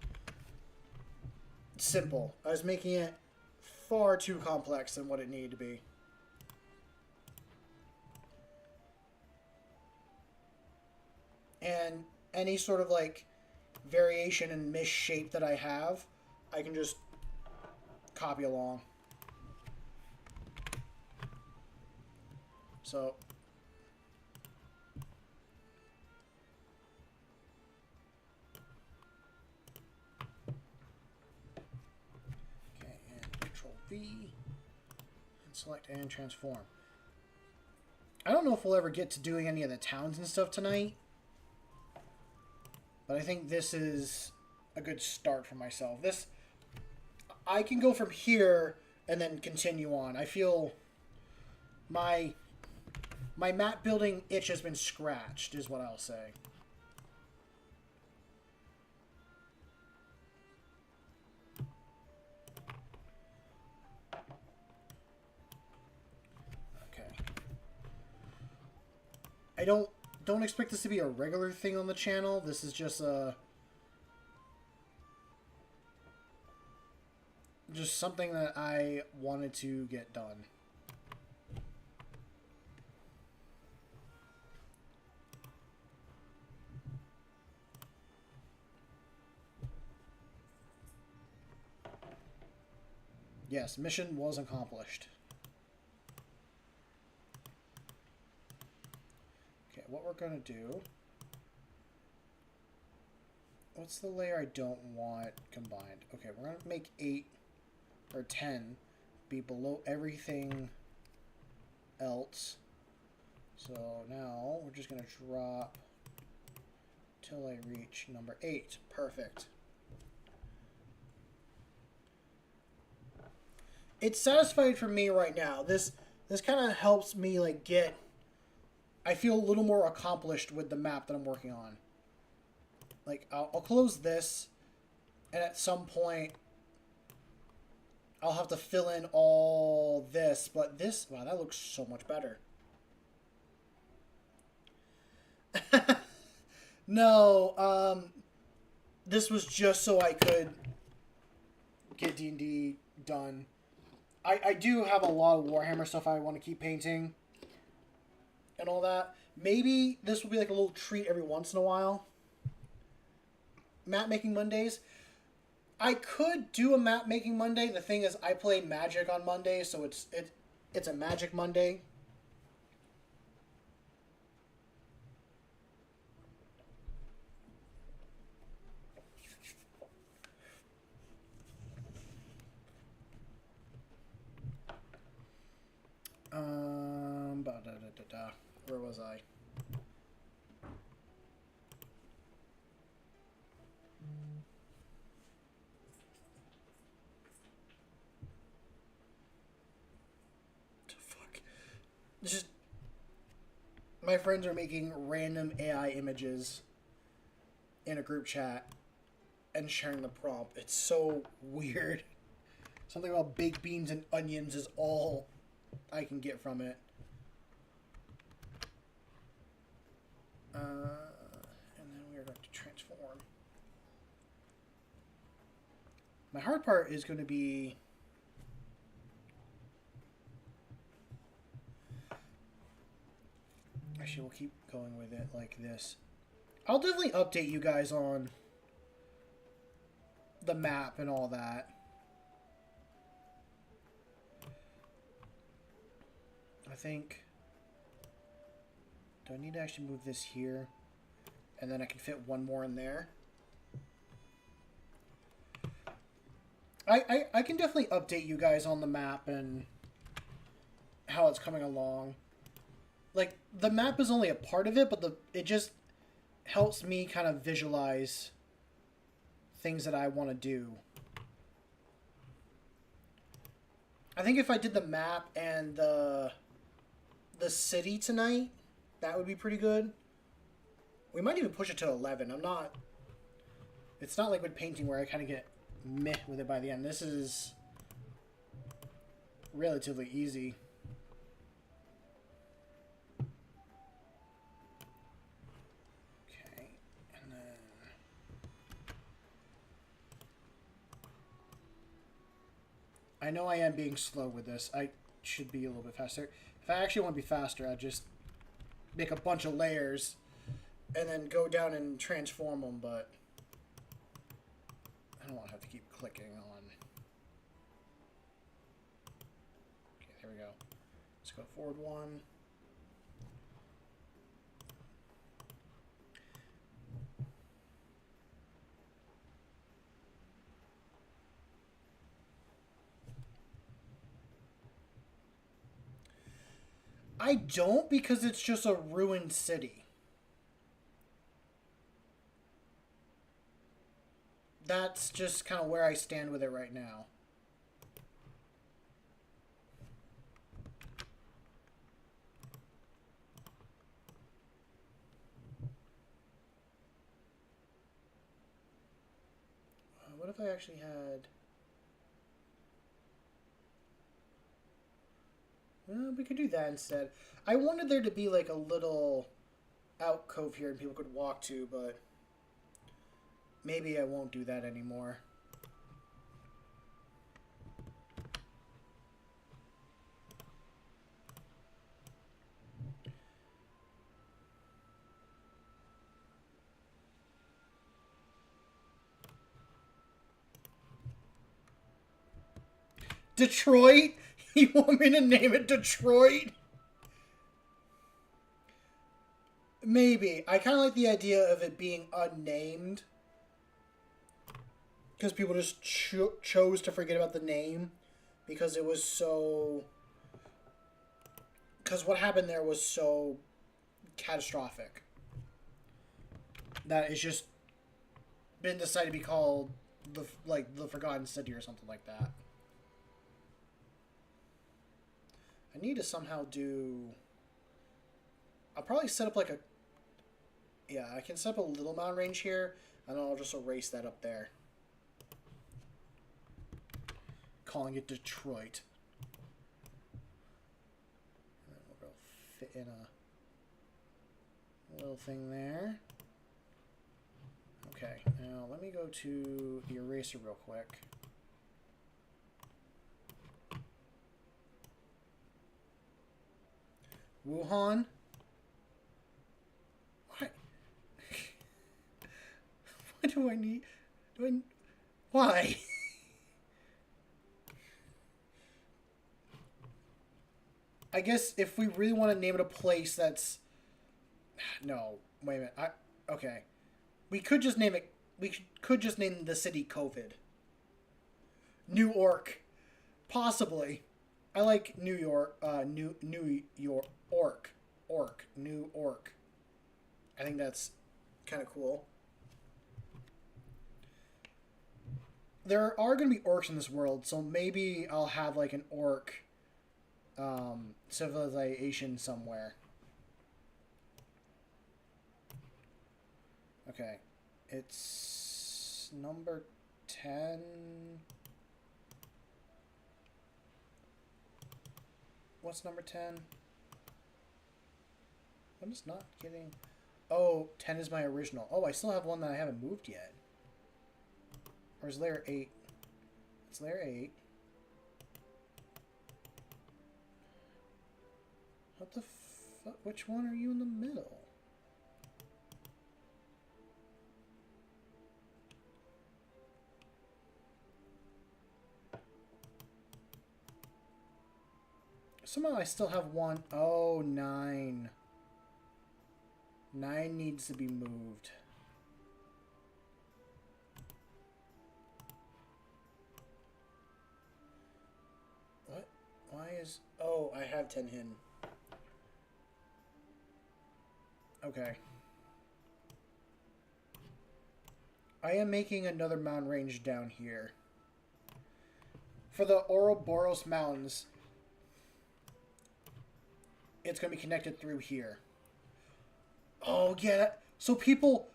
simple. I was making it far too complex than what it needed to be. And any sort of like variation and misshape that I have, I can just copy along. So okay, and Control V and select and transform. I don't know if we'll ever get to doing any of the towns and stuff tonight. But I think this is a good start for myself. I can go from here and then continue on. I feel my map building itch has been scratched, is what I'll say. Okay. I don't expect this to be a regular thing on the channel. This is just something that I wanted to get done. Yes, mission was accomplished. Okay, what we're going to do... What's the layer I don't want combined? Okay, we're going to make 8 or 10 be below everything else. So now we're just going to drop till I reach number 8. Perfect. It's satisfied for me right now. This kind of helps me like get... I feel a little more accomplished with the map that I'm working on. Like, I'll close this, and at some point, I'll have to fill in all this. But this... Wow, that looks so much better. No, this was just so I could get D&D done. I do have a lot of Warhammer stuff I want to keep painting and all that. Maybe this will be like a little treat every once in a while. Map making Mondays. I could do a map making Monday. The thing is, I play Magic on Monday, so it's a Magic Monday. Where was I? Fuck. Just my friends are making random AI images in a group chat and sharing the prompt. It's so weird. Something about baked beans and onions is all I can get from it. And then we are going to transform. My hard part is going to be... Actually, we'll keep going with it like this. I'll definitely update you guys on the map and all that. I think... Do I need to actually move this here? And then I can fit one more in there. I can definitely update you guys on the map and how it's coming along. Like, the map is only a part of it, but it just helps me kind of visualize things that I want to do. I think if I did the map and the city tonight, that would be pretty good. We might even push it to 11. It's not like with painting where I kind of get meh with it by the end. This is relatively easy. Okay, and then... I know I am being slow with this. I should be a little bit faster. If I actually want to be faster, I'd just make a bunch of layers and then go down and transform them, but I don't want to have to keep clicking on. Okay, there we go. Let's go forward one. I don't, because it's just a ruined city. That's just kind of where I stand with it right now. if I actually had... we could do that instead. I wanted there to be like a little alcove here and people could walk to, but maybe I won't do that anymore. Detroit? You want me to name it Detroit? Maybe. I kind of like the idea of it being unnamed. Because people just chose to forget about the name. Because it was so... Because what happened there was so catastrophic. That it's just been decided to be called the Forgotten City or something like that. I need to somehow do... I'll probably set up like a... Yeah, I can set up a little mountain range here, and then I'll just erase that up there. Calling it Detroit. And then we'll fit in a little thing there. Okay, now let me go to the eraser real quick. Wuhan? What? What do I need? Why? I guess if we really want to name it a place that's... No, wait a minute. Okay. We could just name it... We could just name the city COVID. New York. Possibly. I like New York. New York. New York. I think that's kind of cool. There are going to be orcs in this world, so maybe I'll have like an orc civilization somewhere. Okay. It's number 10. What's number 10? I'm just not getting... Oh, 10 is my original. Oh, I still have one that I haven't moved yet. Or is layer 8? It's layer 8. What the fuck? Which one are you in the middle? Somehow I still have one. Oh, 9. 9 needs to be moved. What? Why is... Oh, I have 10 hidden. Okay. I am making another mountain range down here. For the Ouroboros Mountains, it's going to be connected through here. Oh, yeah. So people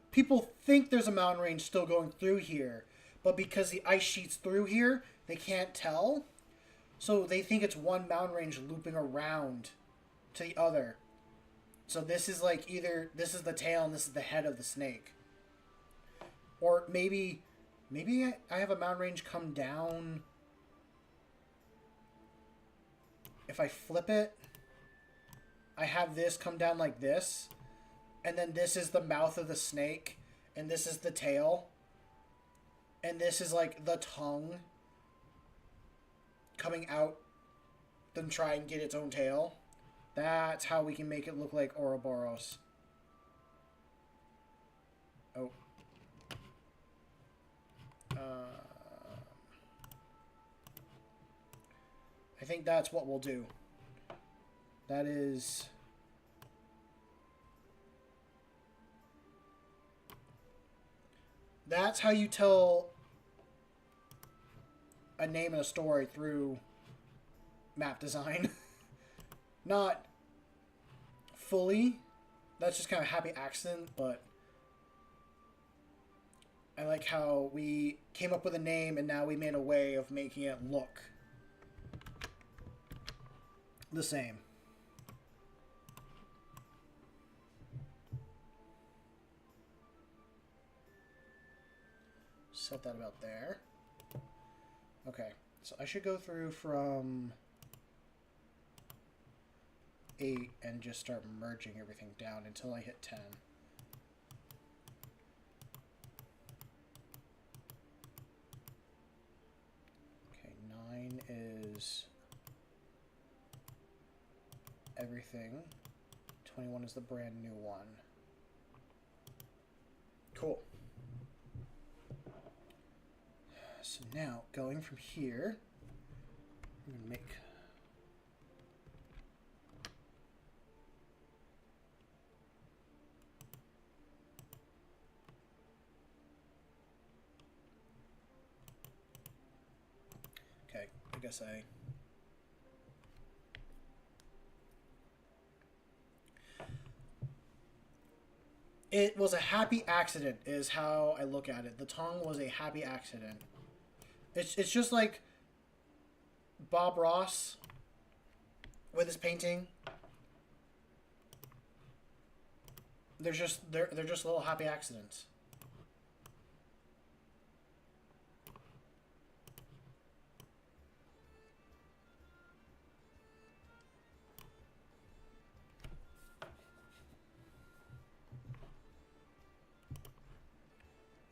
think there's a mountain range still going through here. But because the ice sheet's through here, they can't tell. So they think it's one mountain range looping around to the other. So this is like either this is the tail and this is the head of the snake. Or maybe I have a mountain range come down. If I flip it, I have this come down like this. And then this is the mouth of the snake. And this is the tail. And this is like the tongue coming out. Then try and get its own tail. That's how we can make it look like Ouroboros. Oh. I think that's what we'll do. That is... That's how you tell a name and a story through map design. Not fully. That's just kind of a happy accident, but I like how we came up with a name and now we made a way of making it look the same. Set that about there. Okay, so I should go through from 8 and just start merging everything down until I hit 10. Okay, 9 is everything. 21 is the brand new one. Cool. So now, going from here, I'm going to make... Okay, I guess I... It was a happy accident, is how I look at it. The tongue was a happy accident. It's just like Bob Ross with his painting. They're just little happy accidents.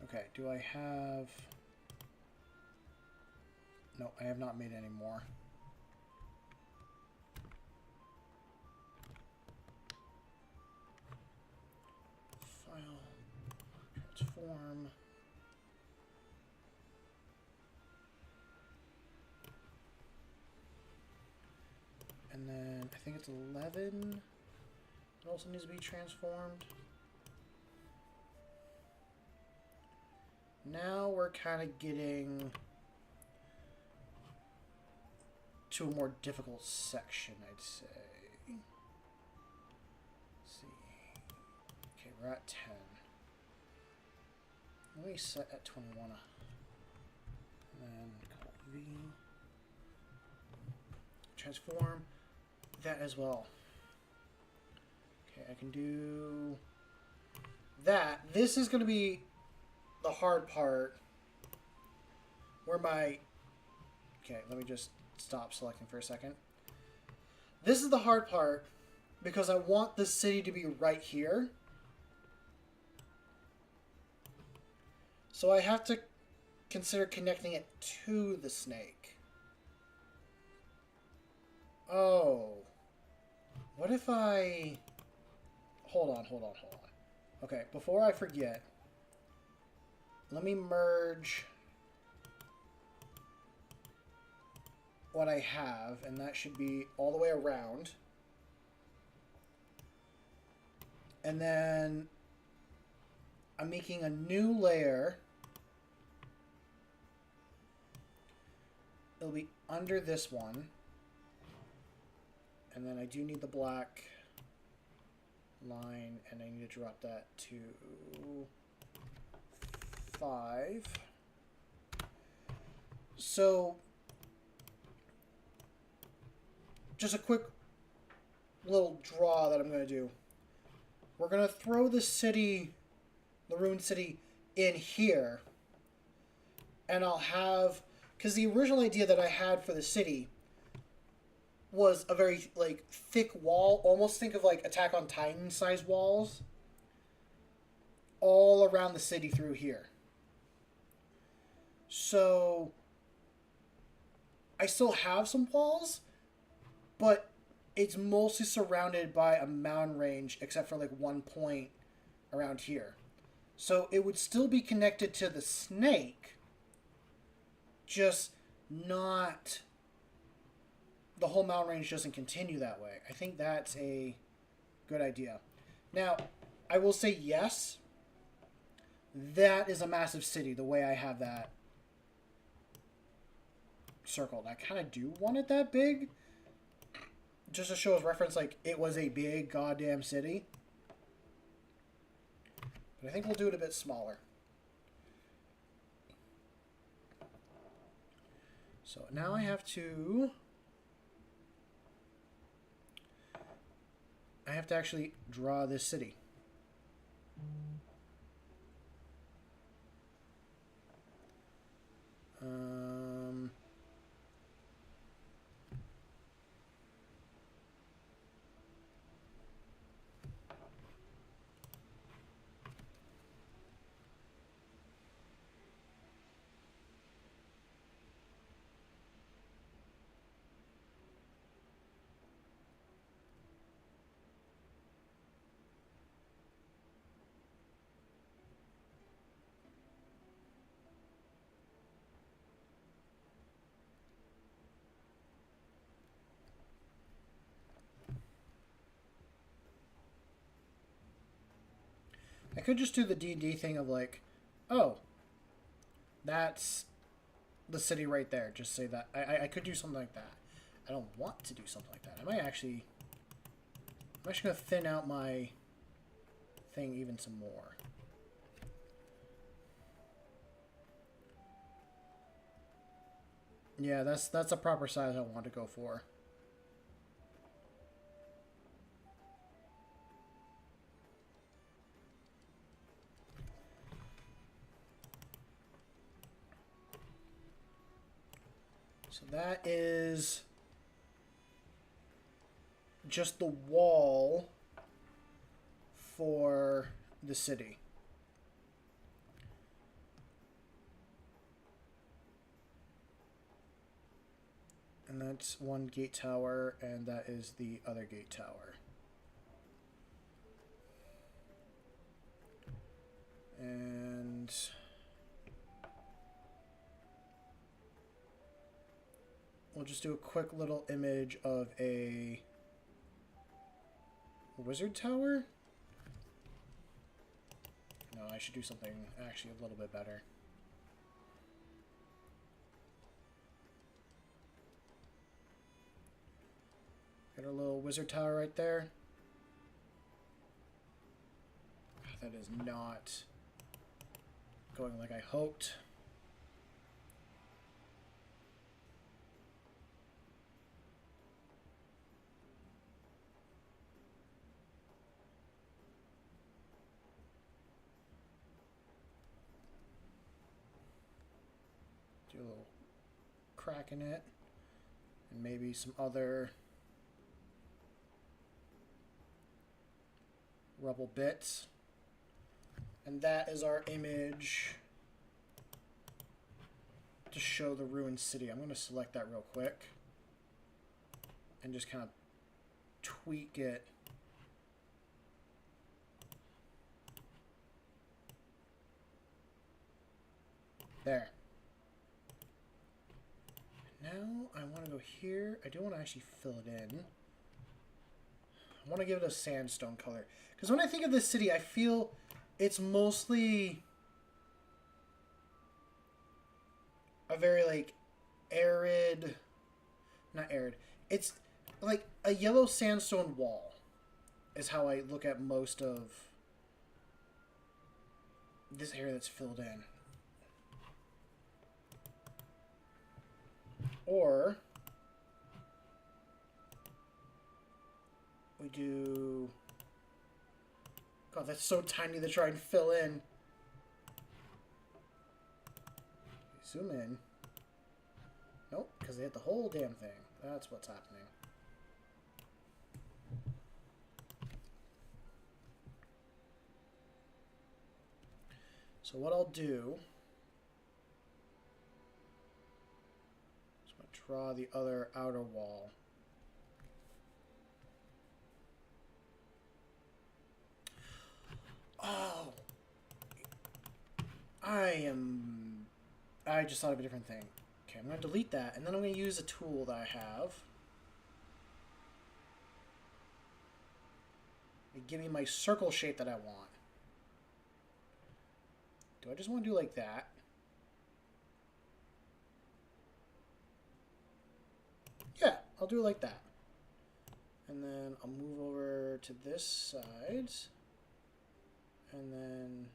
Okay, do I have... No, I have not made any more. File, transform. And then I think it's 11. It also needs to be transformed. Now we're kind of getting to a more difficult section, I'd say. Let's see. Okay, we're at 10. Let me set at 21. And then call V. Transform that as well. Okay, I can do that. This is going to be the hard part where my... Okay, let me just stop selecting for a second. This is the hard part because I want the city to be right here. So I have to consider connecting it to the snake. Oh. What if I... Hold on. Okay, before I forget, let me merge what I have, and that should be all the way around. And then I'm making a new layer. It'll be under this one. And then I do need the black line, and I need to drop that to 5. So just a quick little draw that I'm going to do. We're going to throw the city, the ruined city, in here. And I'll have... Because the original idea that I had for the city was a very, like, thick wall. Almost think of, like, Attack on Titan size walls. All around the city through here. So I still have some walls, but it's mostly surrounded by a mountain range, except for like one point around here. So it would still be connected to the snake, just not... The whole mountain range doesn't continue that way. I think that's a good idea. Now, I will say yes, that is a massive city, the way I have that circled. I kind of do want it that big, just to show as reference, like, it was a big goddamn city. But I think we'll do it a bit smaller. So now I have to actually draw this city. I could just do the D&D thing of like, oh, that's the city right there. Just say that. I could do something like that. I don't want to do something like that. I'm actually going to thin out my thing even some more. Yeah, that's a proper size I want to go for. So that is just the wall for the city. And that's one gate tower, and that is the other gate tower. And we'll just do a quick little image of a wizard tower. No, I should do something actually a little bit better. Got a little wizard tower right there. That is not going like I hoped. Do a little crack in it. And maybe some other rubble bits. And that is our image to show the ruined city. I'm going to select that real quick and just kind of tweak it. There. Now I want to go here. I do want to actually fill it in. I want to give it a sandstone color. Because when I think of this city, I feel it's mostly a very, like, arid... Not arid. It's like a yellow sandstone wall is how I look at most of this area that's filled in. Or we do... God, that's so tiny to try and fill in. Zoom in. Nope, because they hit the whole damn thing. That's what's happening. So what I'll do is I'm going to draw the other outer wall. Oh! I just thought of a different thing. Okay, I'm going to delete that, and then I'm going to use a tool that I have. Give me my circle shape that I want. Do I just want to do like that? Yeah, I'll do it like that. And then I'll move over to this side. And then...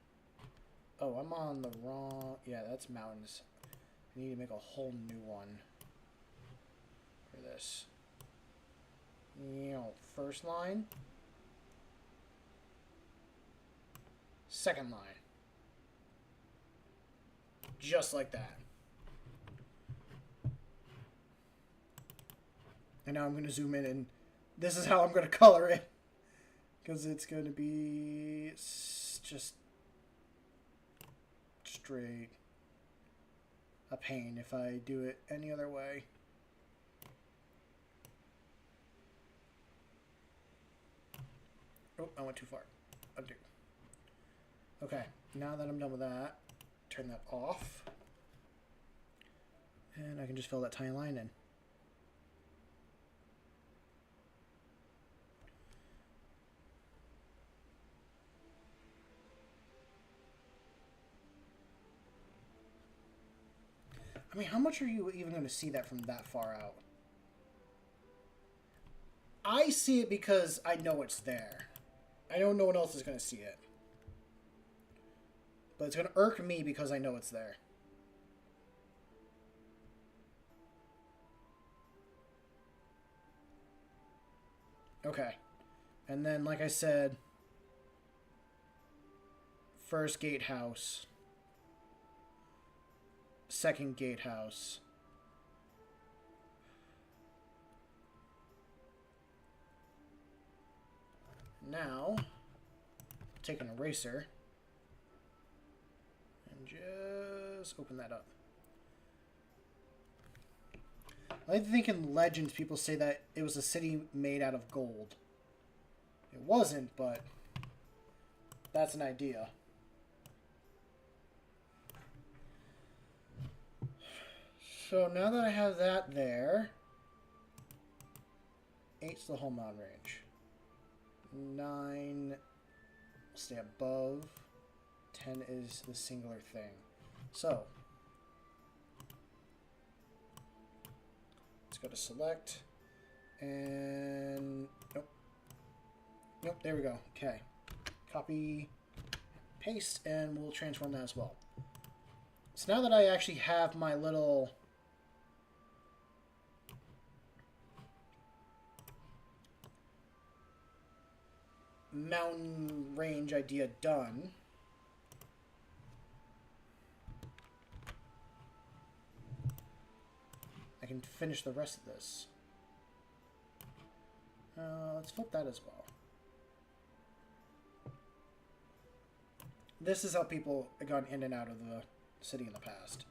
Oh, I'm on the wrong... Yeah, that's mountains. I need to make a whole new one. for this. First line. Second line. Just like that. And now I'm going to zoom in, and this is how I'm going to color it. Because it's going to be just straight a pain if I do it any other way. Oh, I went too far. Undo. Okay, now that I'm done with that, turn that off. And I can just fill that tiny line in. I mean, how much are you even going to see that from that far out? I see it because I know it's there. I know no one else is going to see it. But it's going to irk me because I know it's there. Okay. And then, like I said, first gatehouse. Second gatehouse. Now, take an eraser and just open that up. I like to think in Legends people say that it was a city made out of gold. It wasn't, but that's an idea. So now that I have that there, 8's the whole mountain range. 9 will stay above. 10 is the singular thing. So let's go to select and nope, there we go. Okay, copy, paste, and we'll transform that as well. So now that I actually have my little mountain range idea done, I can finish the rest of this. Let's flip that as well. This is how people have gone in and out of the city in the past.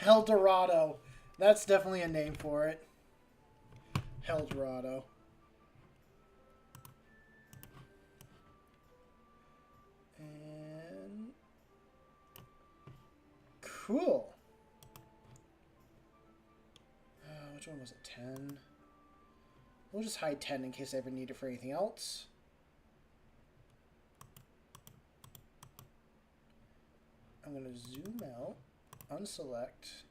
Eldorado. That's definitely a name for it. Eldorado. And cool. Which one was it? 10. We'll just hide 10 in case I ever need it for anything else. I'm going to zoom out, unselect,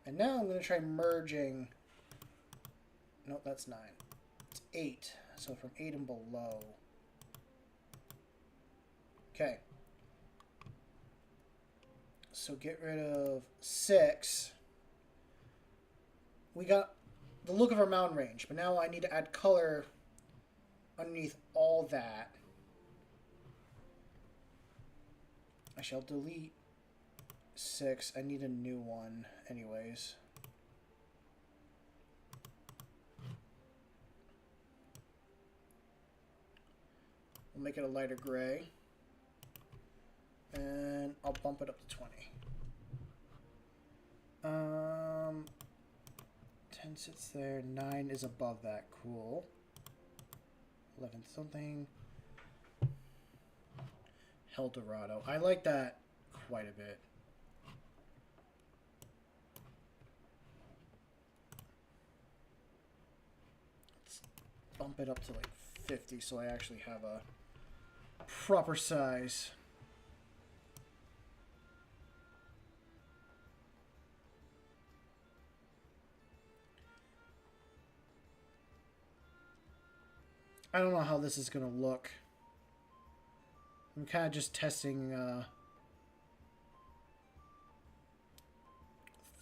and now I'm going to try merging. Nope, that's 9. It's 8. So from 8 and below. Okay. So get rid of 6. We got the look of our mountain range, but now I need to add color underneath all that. I shall delete 6. I need a new one anyways. We'll make it a lighter gray. And I'll bump it up to 20. 10 sits there. 9 is above that. Cool. 11 something. Eldorado. I like that quite a bit. Let's bump it up to like 50 so I actually have a proper size. I don't know how this is going to look I'm kind of just testing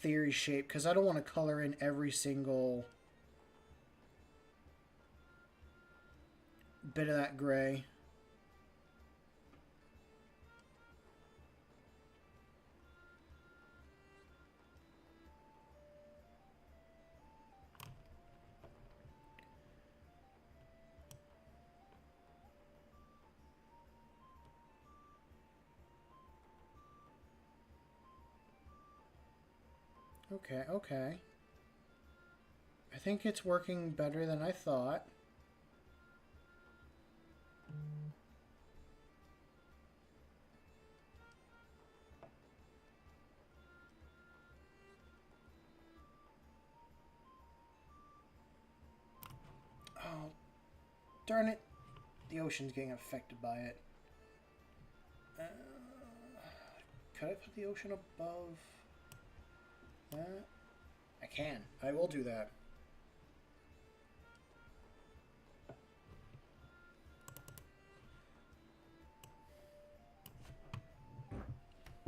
theory shape because I don't want to color in every single bit of that gray. Okay, okay. I think it's working better than I thought. Oh, darn it. The ocean's getting affected by it. Could I put the ocean above that? I can. I will do that.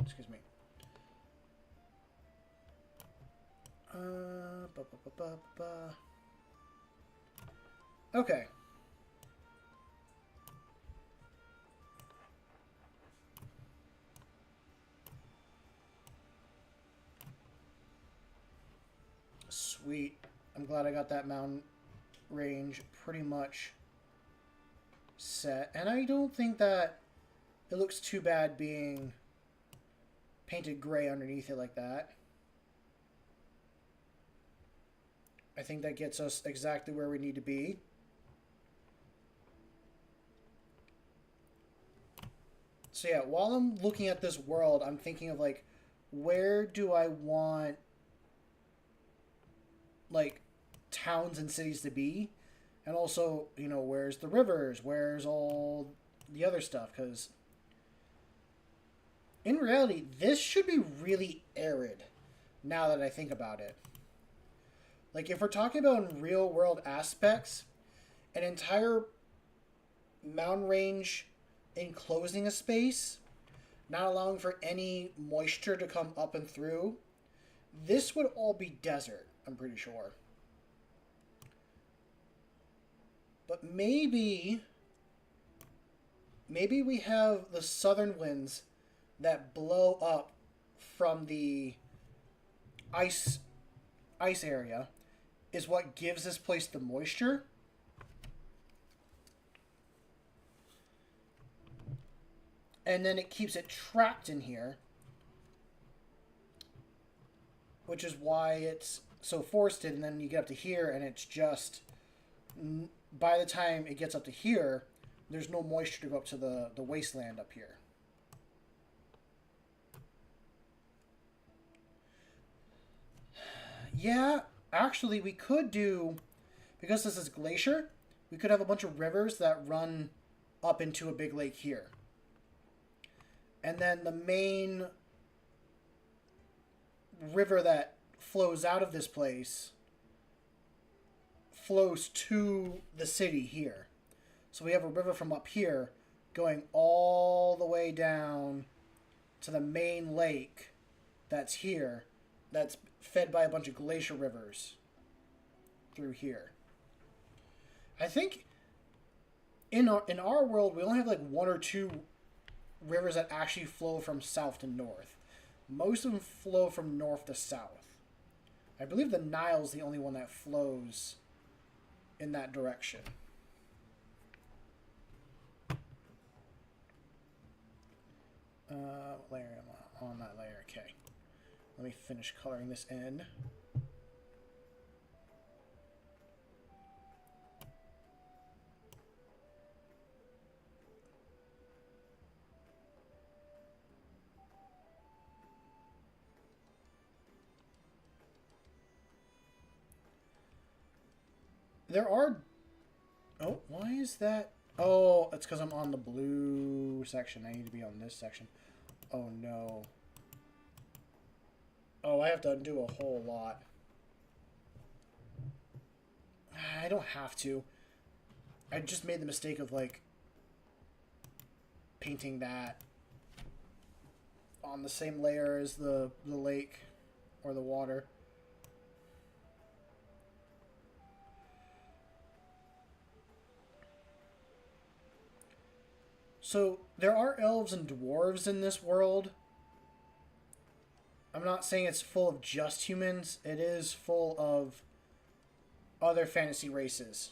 Excuse me. Ba, ba, ba, ba, ba. Okay. Sweet. I'm glad I got that mountain range pretty much set. And I don't think that it looks too bad being painted gray underneath it like that. I think that gets us exactly where we need to be. So yeah, while I'm looking at this world, I'm thinking of like, where do I want like towns and cities to be? And also, you know, where's the rivers? Where's all the other stuff? Because in reality, this should be really arid now that I think about it. Like, if we're talking about in real world aspects, an entire mountain range enclosing a space, not allowing for any moisture to come up and through, this would all be desert, I'm pretty sure. But maybe we have the southern winds that blow up from the ice area is what gives this place the moisture. And then it keeps it trapped in here, which is why it's so forested. And then you get up to here and it's just, by the time it gets up to here, there's no moisture to go up to the wasteland up here. Yeah, actually we could do, because this is glacier, we could have a bunch of rivers that run up into a big lake here. And then the main river that flows out of this place flows to the city here. So we have a river from up here going all the way down to the main lake that's here, that's fed by a bunch of glacier rivers through here. I think in our world, we only have like one or two rivers that actually flow from south to north. Most of them flow from north to south. I believe the Nile's the only one that flows in that direction. Layer am I on that layer? Okay. Let me finish coloring this in. There are... Oh, why is that? Oh, it's because I'm on the blue section. I need to be on this section. Oh, no. Oh, I have to undo a whole lot. I don't have to. I just made the mistake of, like, painting that on the same layer as the lake or the water. So there are elves and dwarves in this world. I'm not saying it's full of just humans. It is full of other fantasy races.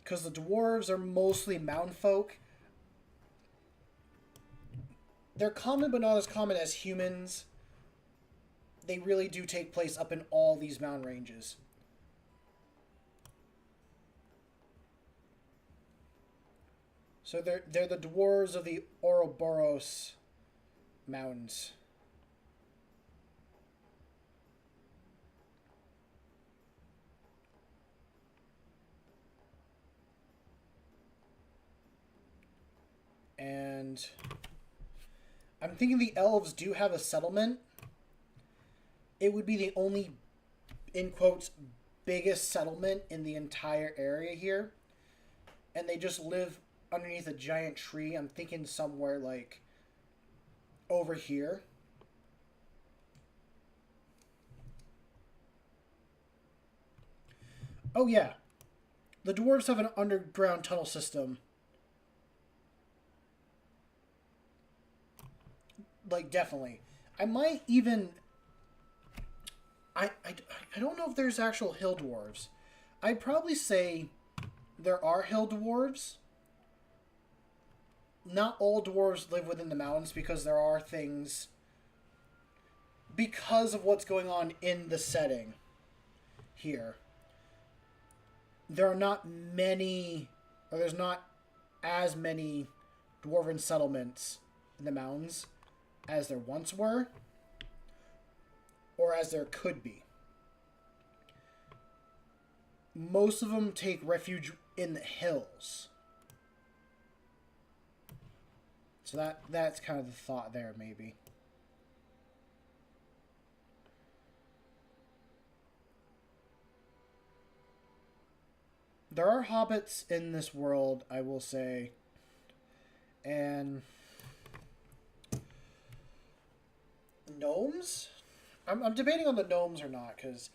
Because the dwarves are mostly mountain folk. They're common, but not as common as humans. They really do take place up in all these mountain ranges. So they're the dwarves of the Ouroboros Mountains. And I'm thinking the elves do have a settlement. It would be the only, in quotes, biggest settlement in the entire area here. And they just live underneath a giant tree. I'm thinking somewhere like over here. Oh yeah. The dwarves have an underground tunnel system. Like, definitely. I might even... I don't know if there's actual hill dwarves. I'd probably say there are hill dwarves. Not all dwarves live within the mountains because there are things... Because of what's going on in the setting here. There are not many... Or there's not as many dwarven settlements in the mountains as there once were, or as there could be. Most of them take refuge in the hills. So that's kind of the thought there, maybe. There are hobbits in this world, I will say. And... gnomes? I'm debating on the gnomes or not, because...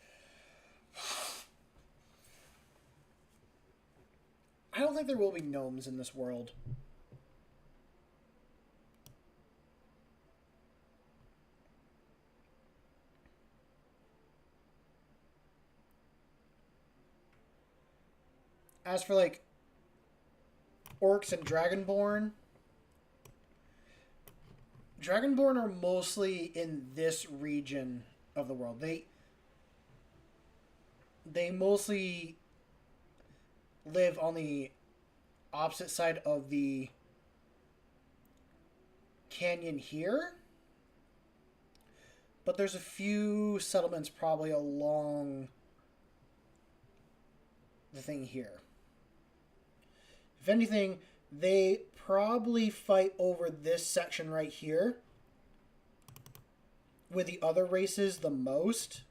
I don't think there will be gnomes in this world. As for, like, orcs and dragonborn... Dragonborn are mostly in this region of the world. They mostly live on the opposite side of the canyon here. But there's a few settlements probably along the thing here. If anything, they probably fight over this section right here with the other races the most,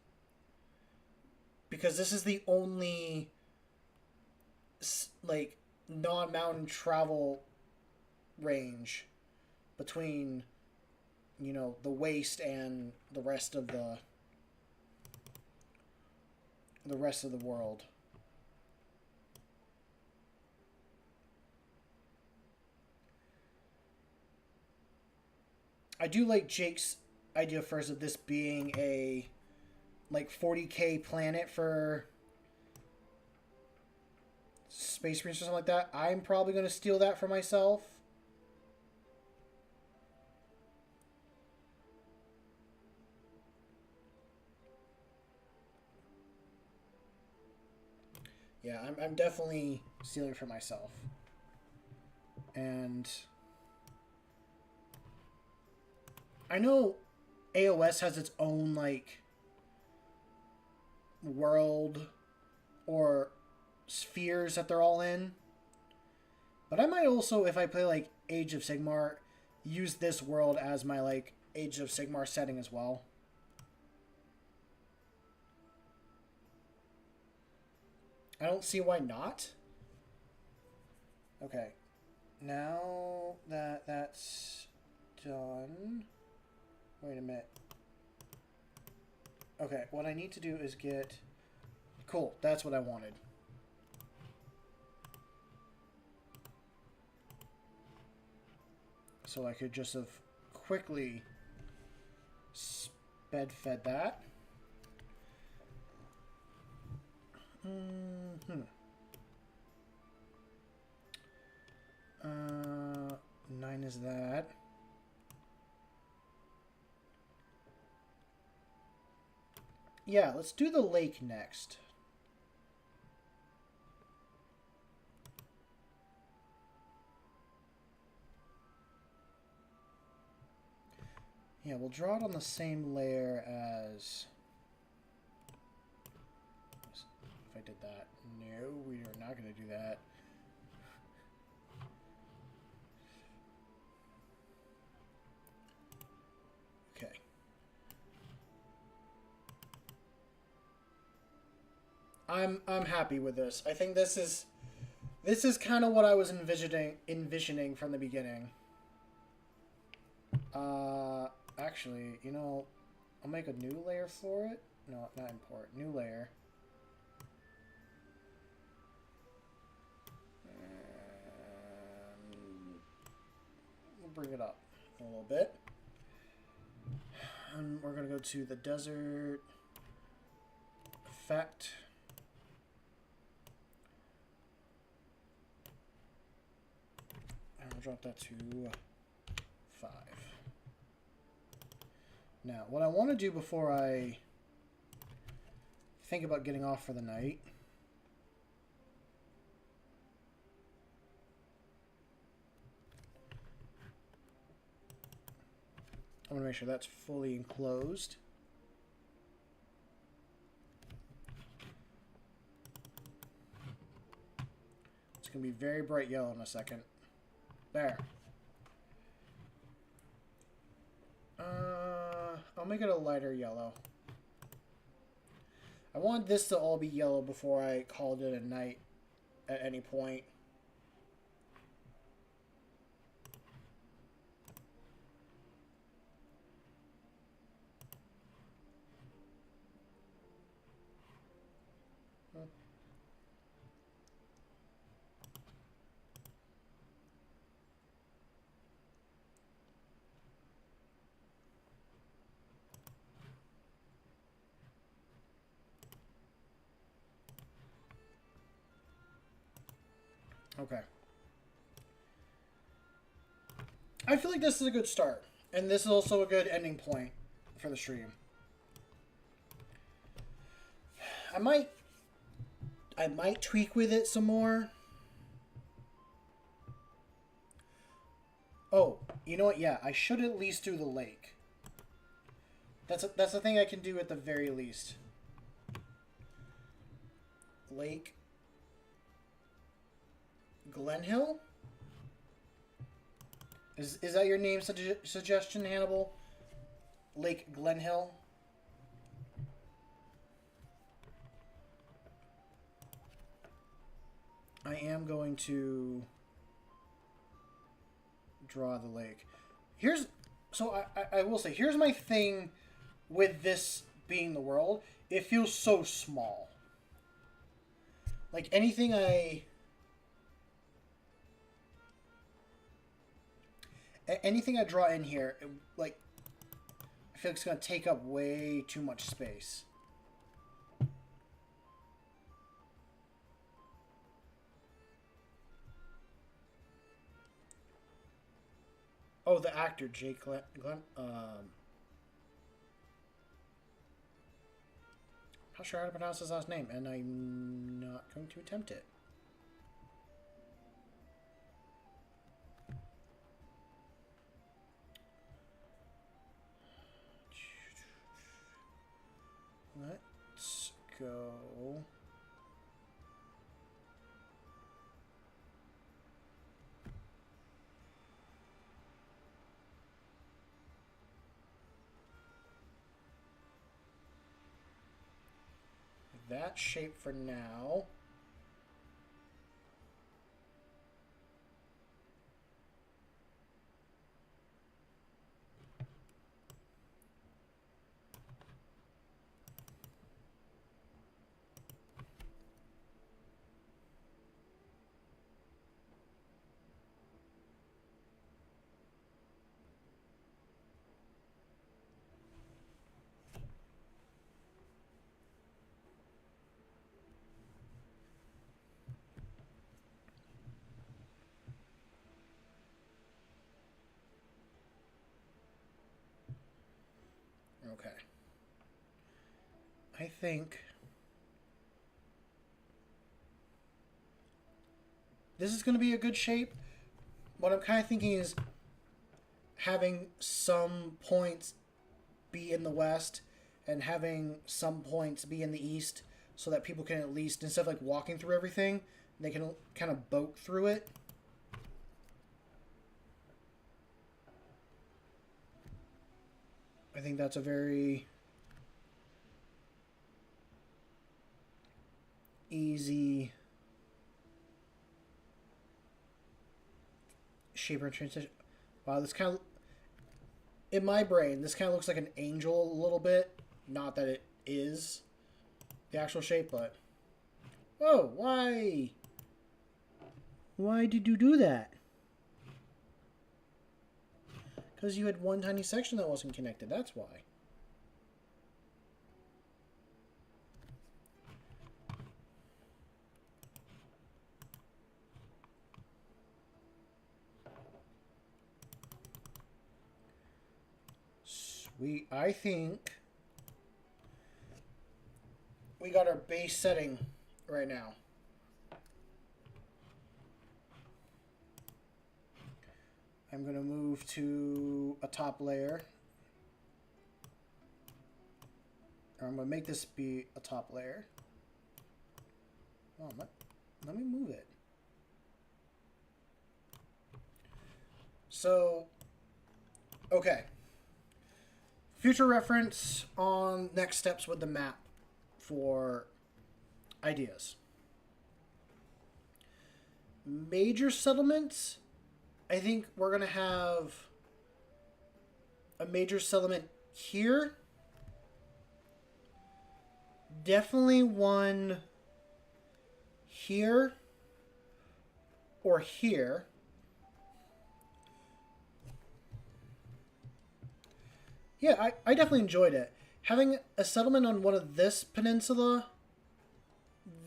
because this is the only like non-mountain travel range between, you know, the waste and the rest of the world. I do like Jake's idea first of this being a like 40k planet for Space Marines or something like that. I'm probably going to steal that for myself. Yeah, I'm definitely stealing for myself. And I know AOS has its own, like, world or spheres that they're all in. But I might also, if I play, like, Age of Sigmar, use this world as my, like, Age of Sigmar setting as well. I don't see why not. Okay. now that that's done... Wait a minute. Okay, what I need to do is get... Cool, that's what I wanted. So I could just have quickly sped-fed that. 9 is that. Yeah, let's do the lake next. Yeah, we'll draw it on the same layer as... If I did that. No, we are not going to do that. Okay. I'm happy with this. I think this is kind of what I was envisioning from the beginning. Actually, you know, I'll make a new layer for it. No, not import. New layer. And we'll bring it up a little bit. And we're going to go to the desert effect. And we'll drop that to 5. Now, what I want to do before I think about getting off for the night I want to make sure that's fully enclosed. It's going to be very bright yellow in a second. There. I'll make it a lighter yellow. I want this to all be yellow before I called it a night at any point. Okay. I feel like this is a good start. And this is also a good ending point for the stream. I might tweak with it some more. Oh, you know what? Yeah, I should at least do the lake. That's a thing I can do at the very least. Lake Glenhill? Is that your name suggestion, Hannibal? Lake Glenhill? I am going to draw the lake. So I will say, here's my thing with this being the world. It feels so small. Like anything I draw in here, like, I feel like it's going to take up way too much space. Oh, the actor, Jake Glenn, not sure how to pronounce his last name, and I'm not going to attempt it. Let's go. That shape for now. Okay. I think this is going to be a good shape. What I'm kind of thinking is having some points be in the west and having some points be in the east so that people can at least, instead of like walking through everything, they can kind of boat through it. I think that's a very easy shaper and transition. Wow, this kind of, in my brain, this kind of looks like an angel a little bit. Not that it is the actual shape, but... Whoa, why? Why did you do that? Because you had one tiny section that wasn't connected, that's why. Sweet. I think we got our base setting right now. I'm going to move to a top layer. Or I'm going to make this be a top layer. Oh, let me move it. So, okay. Future reference on next steps with the map for ideas. Major settlements, I think we're going to have a major settlement here. Definitely one here or here. Yeah, I definitely enjoyed it. Having a settlement on one of this peninsula,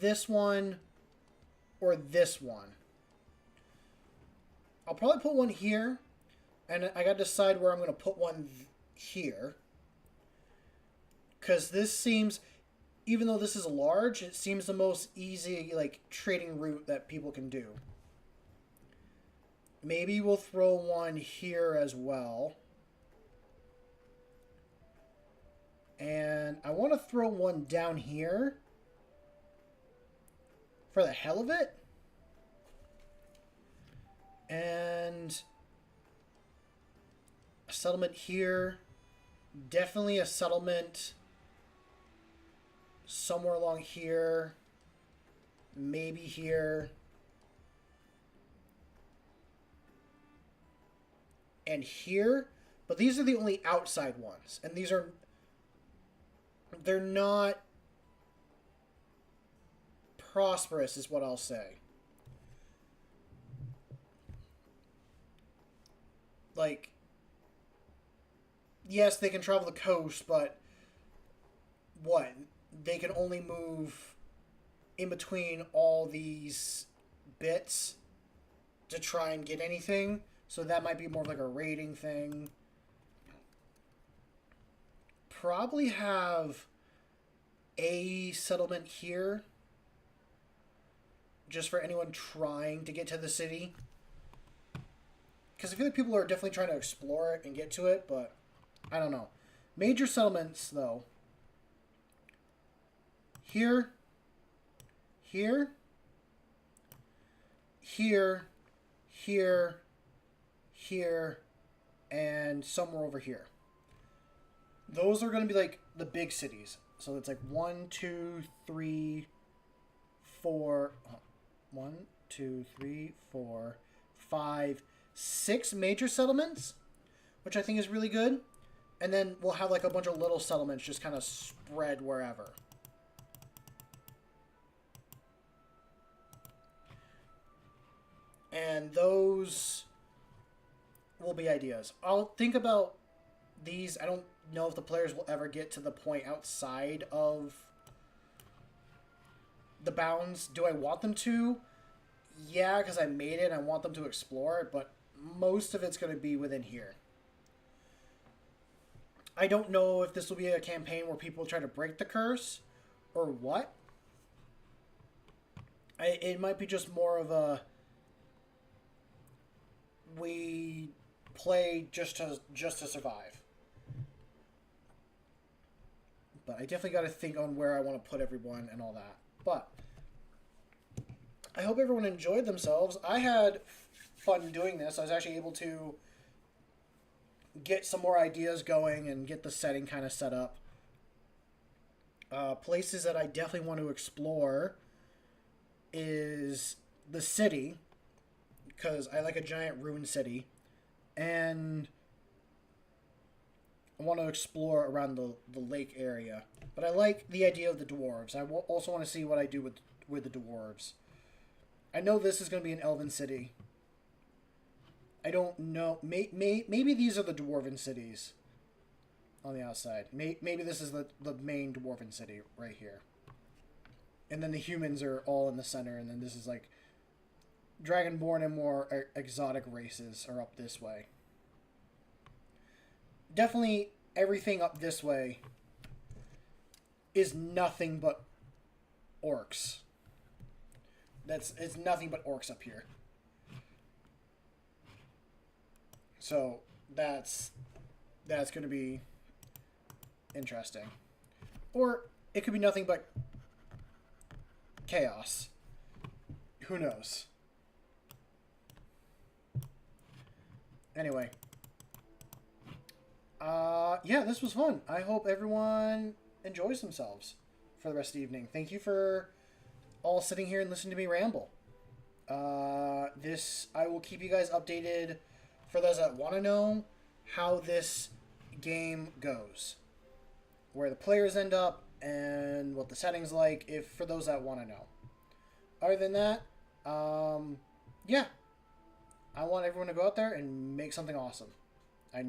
this one, or this one. I'll probably put one here, and I gotta decide where I'm gonna put one here. Because this seems, even though this is large, it seems the most easy, like, trading route that people can do. Maybe we'll throw one here as well. And I want to throw one down here for the hell of it. And a settlement here. Definitely a settlement somewhere along here. Maybe here. And here. But these are the only outside ones. And these are... they're not prosperous, is what I'll say. Like, yes, they can travel the coast, but what? They can only move in between all these bits to try and get anything. So that might be more of like a raiding thing. Probably have a settlement here just for anyone trying to get to the city, because I feel like people are definitely trying to explore it and get to it, but I don't know. Major settlements though, here, here, here, here, here, and somewhere over here. Those are going to be like the big cities. So it's like 1, 2, 3, 4. 1, 2, 3, 4, 5, 6 major settlements, which I think is really good. And then we'll have like a bunch of little settlements just kind of spread wherever. And those will be ideas. I'll think about these. I don't know if the players will ever get to the point outside of the bounds. Do I want them to? Yeah, because I made it and I want them to explore it, but most of it's going to be within here. I don't know if this will be a campaign where people try to break the curse or what. It might be just more of a we play just to survive. But I definitely got to think on where I want to put everyone and all that. But I hope everyone enjoyed themselves. I had fun doing this. I was actually able to get some more ideas going and get the setting kind of set up. Places that I definitely want to explore is the city, because I like a giant ruined city, and I want to explore around the lake area. But I like the idea of the dwarves. I also want to see what I do with the dwarves. I know this is going to be an elven city. I don't know. Maybe these are the dwarven cities on the outside. Maybe this is the main dwarven city right here. And then the humans are all in the center, and then this is like Dragonborn and more exotic races are up this way. Definitely everything up this way is nothing but orcs. It's nothing but orcs up here. So that's going to be interesting. Or it could be nothing but chaos. Who knows? Anyway. Yeah, this was fun. I hope everyone enjoys themselves for the rest of the evening. Thank you for all sitting here and listening to me ramble. I will keep you guys updated for those that want to know how this game goes, where the players end up, and what the setting's like, if for those that want to know. Other than that, yeah, I want everyone to go out there and make something awesome.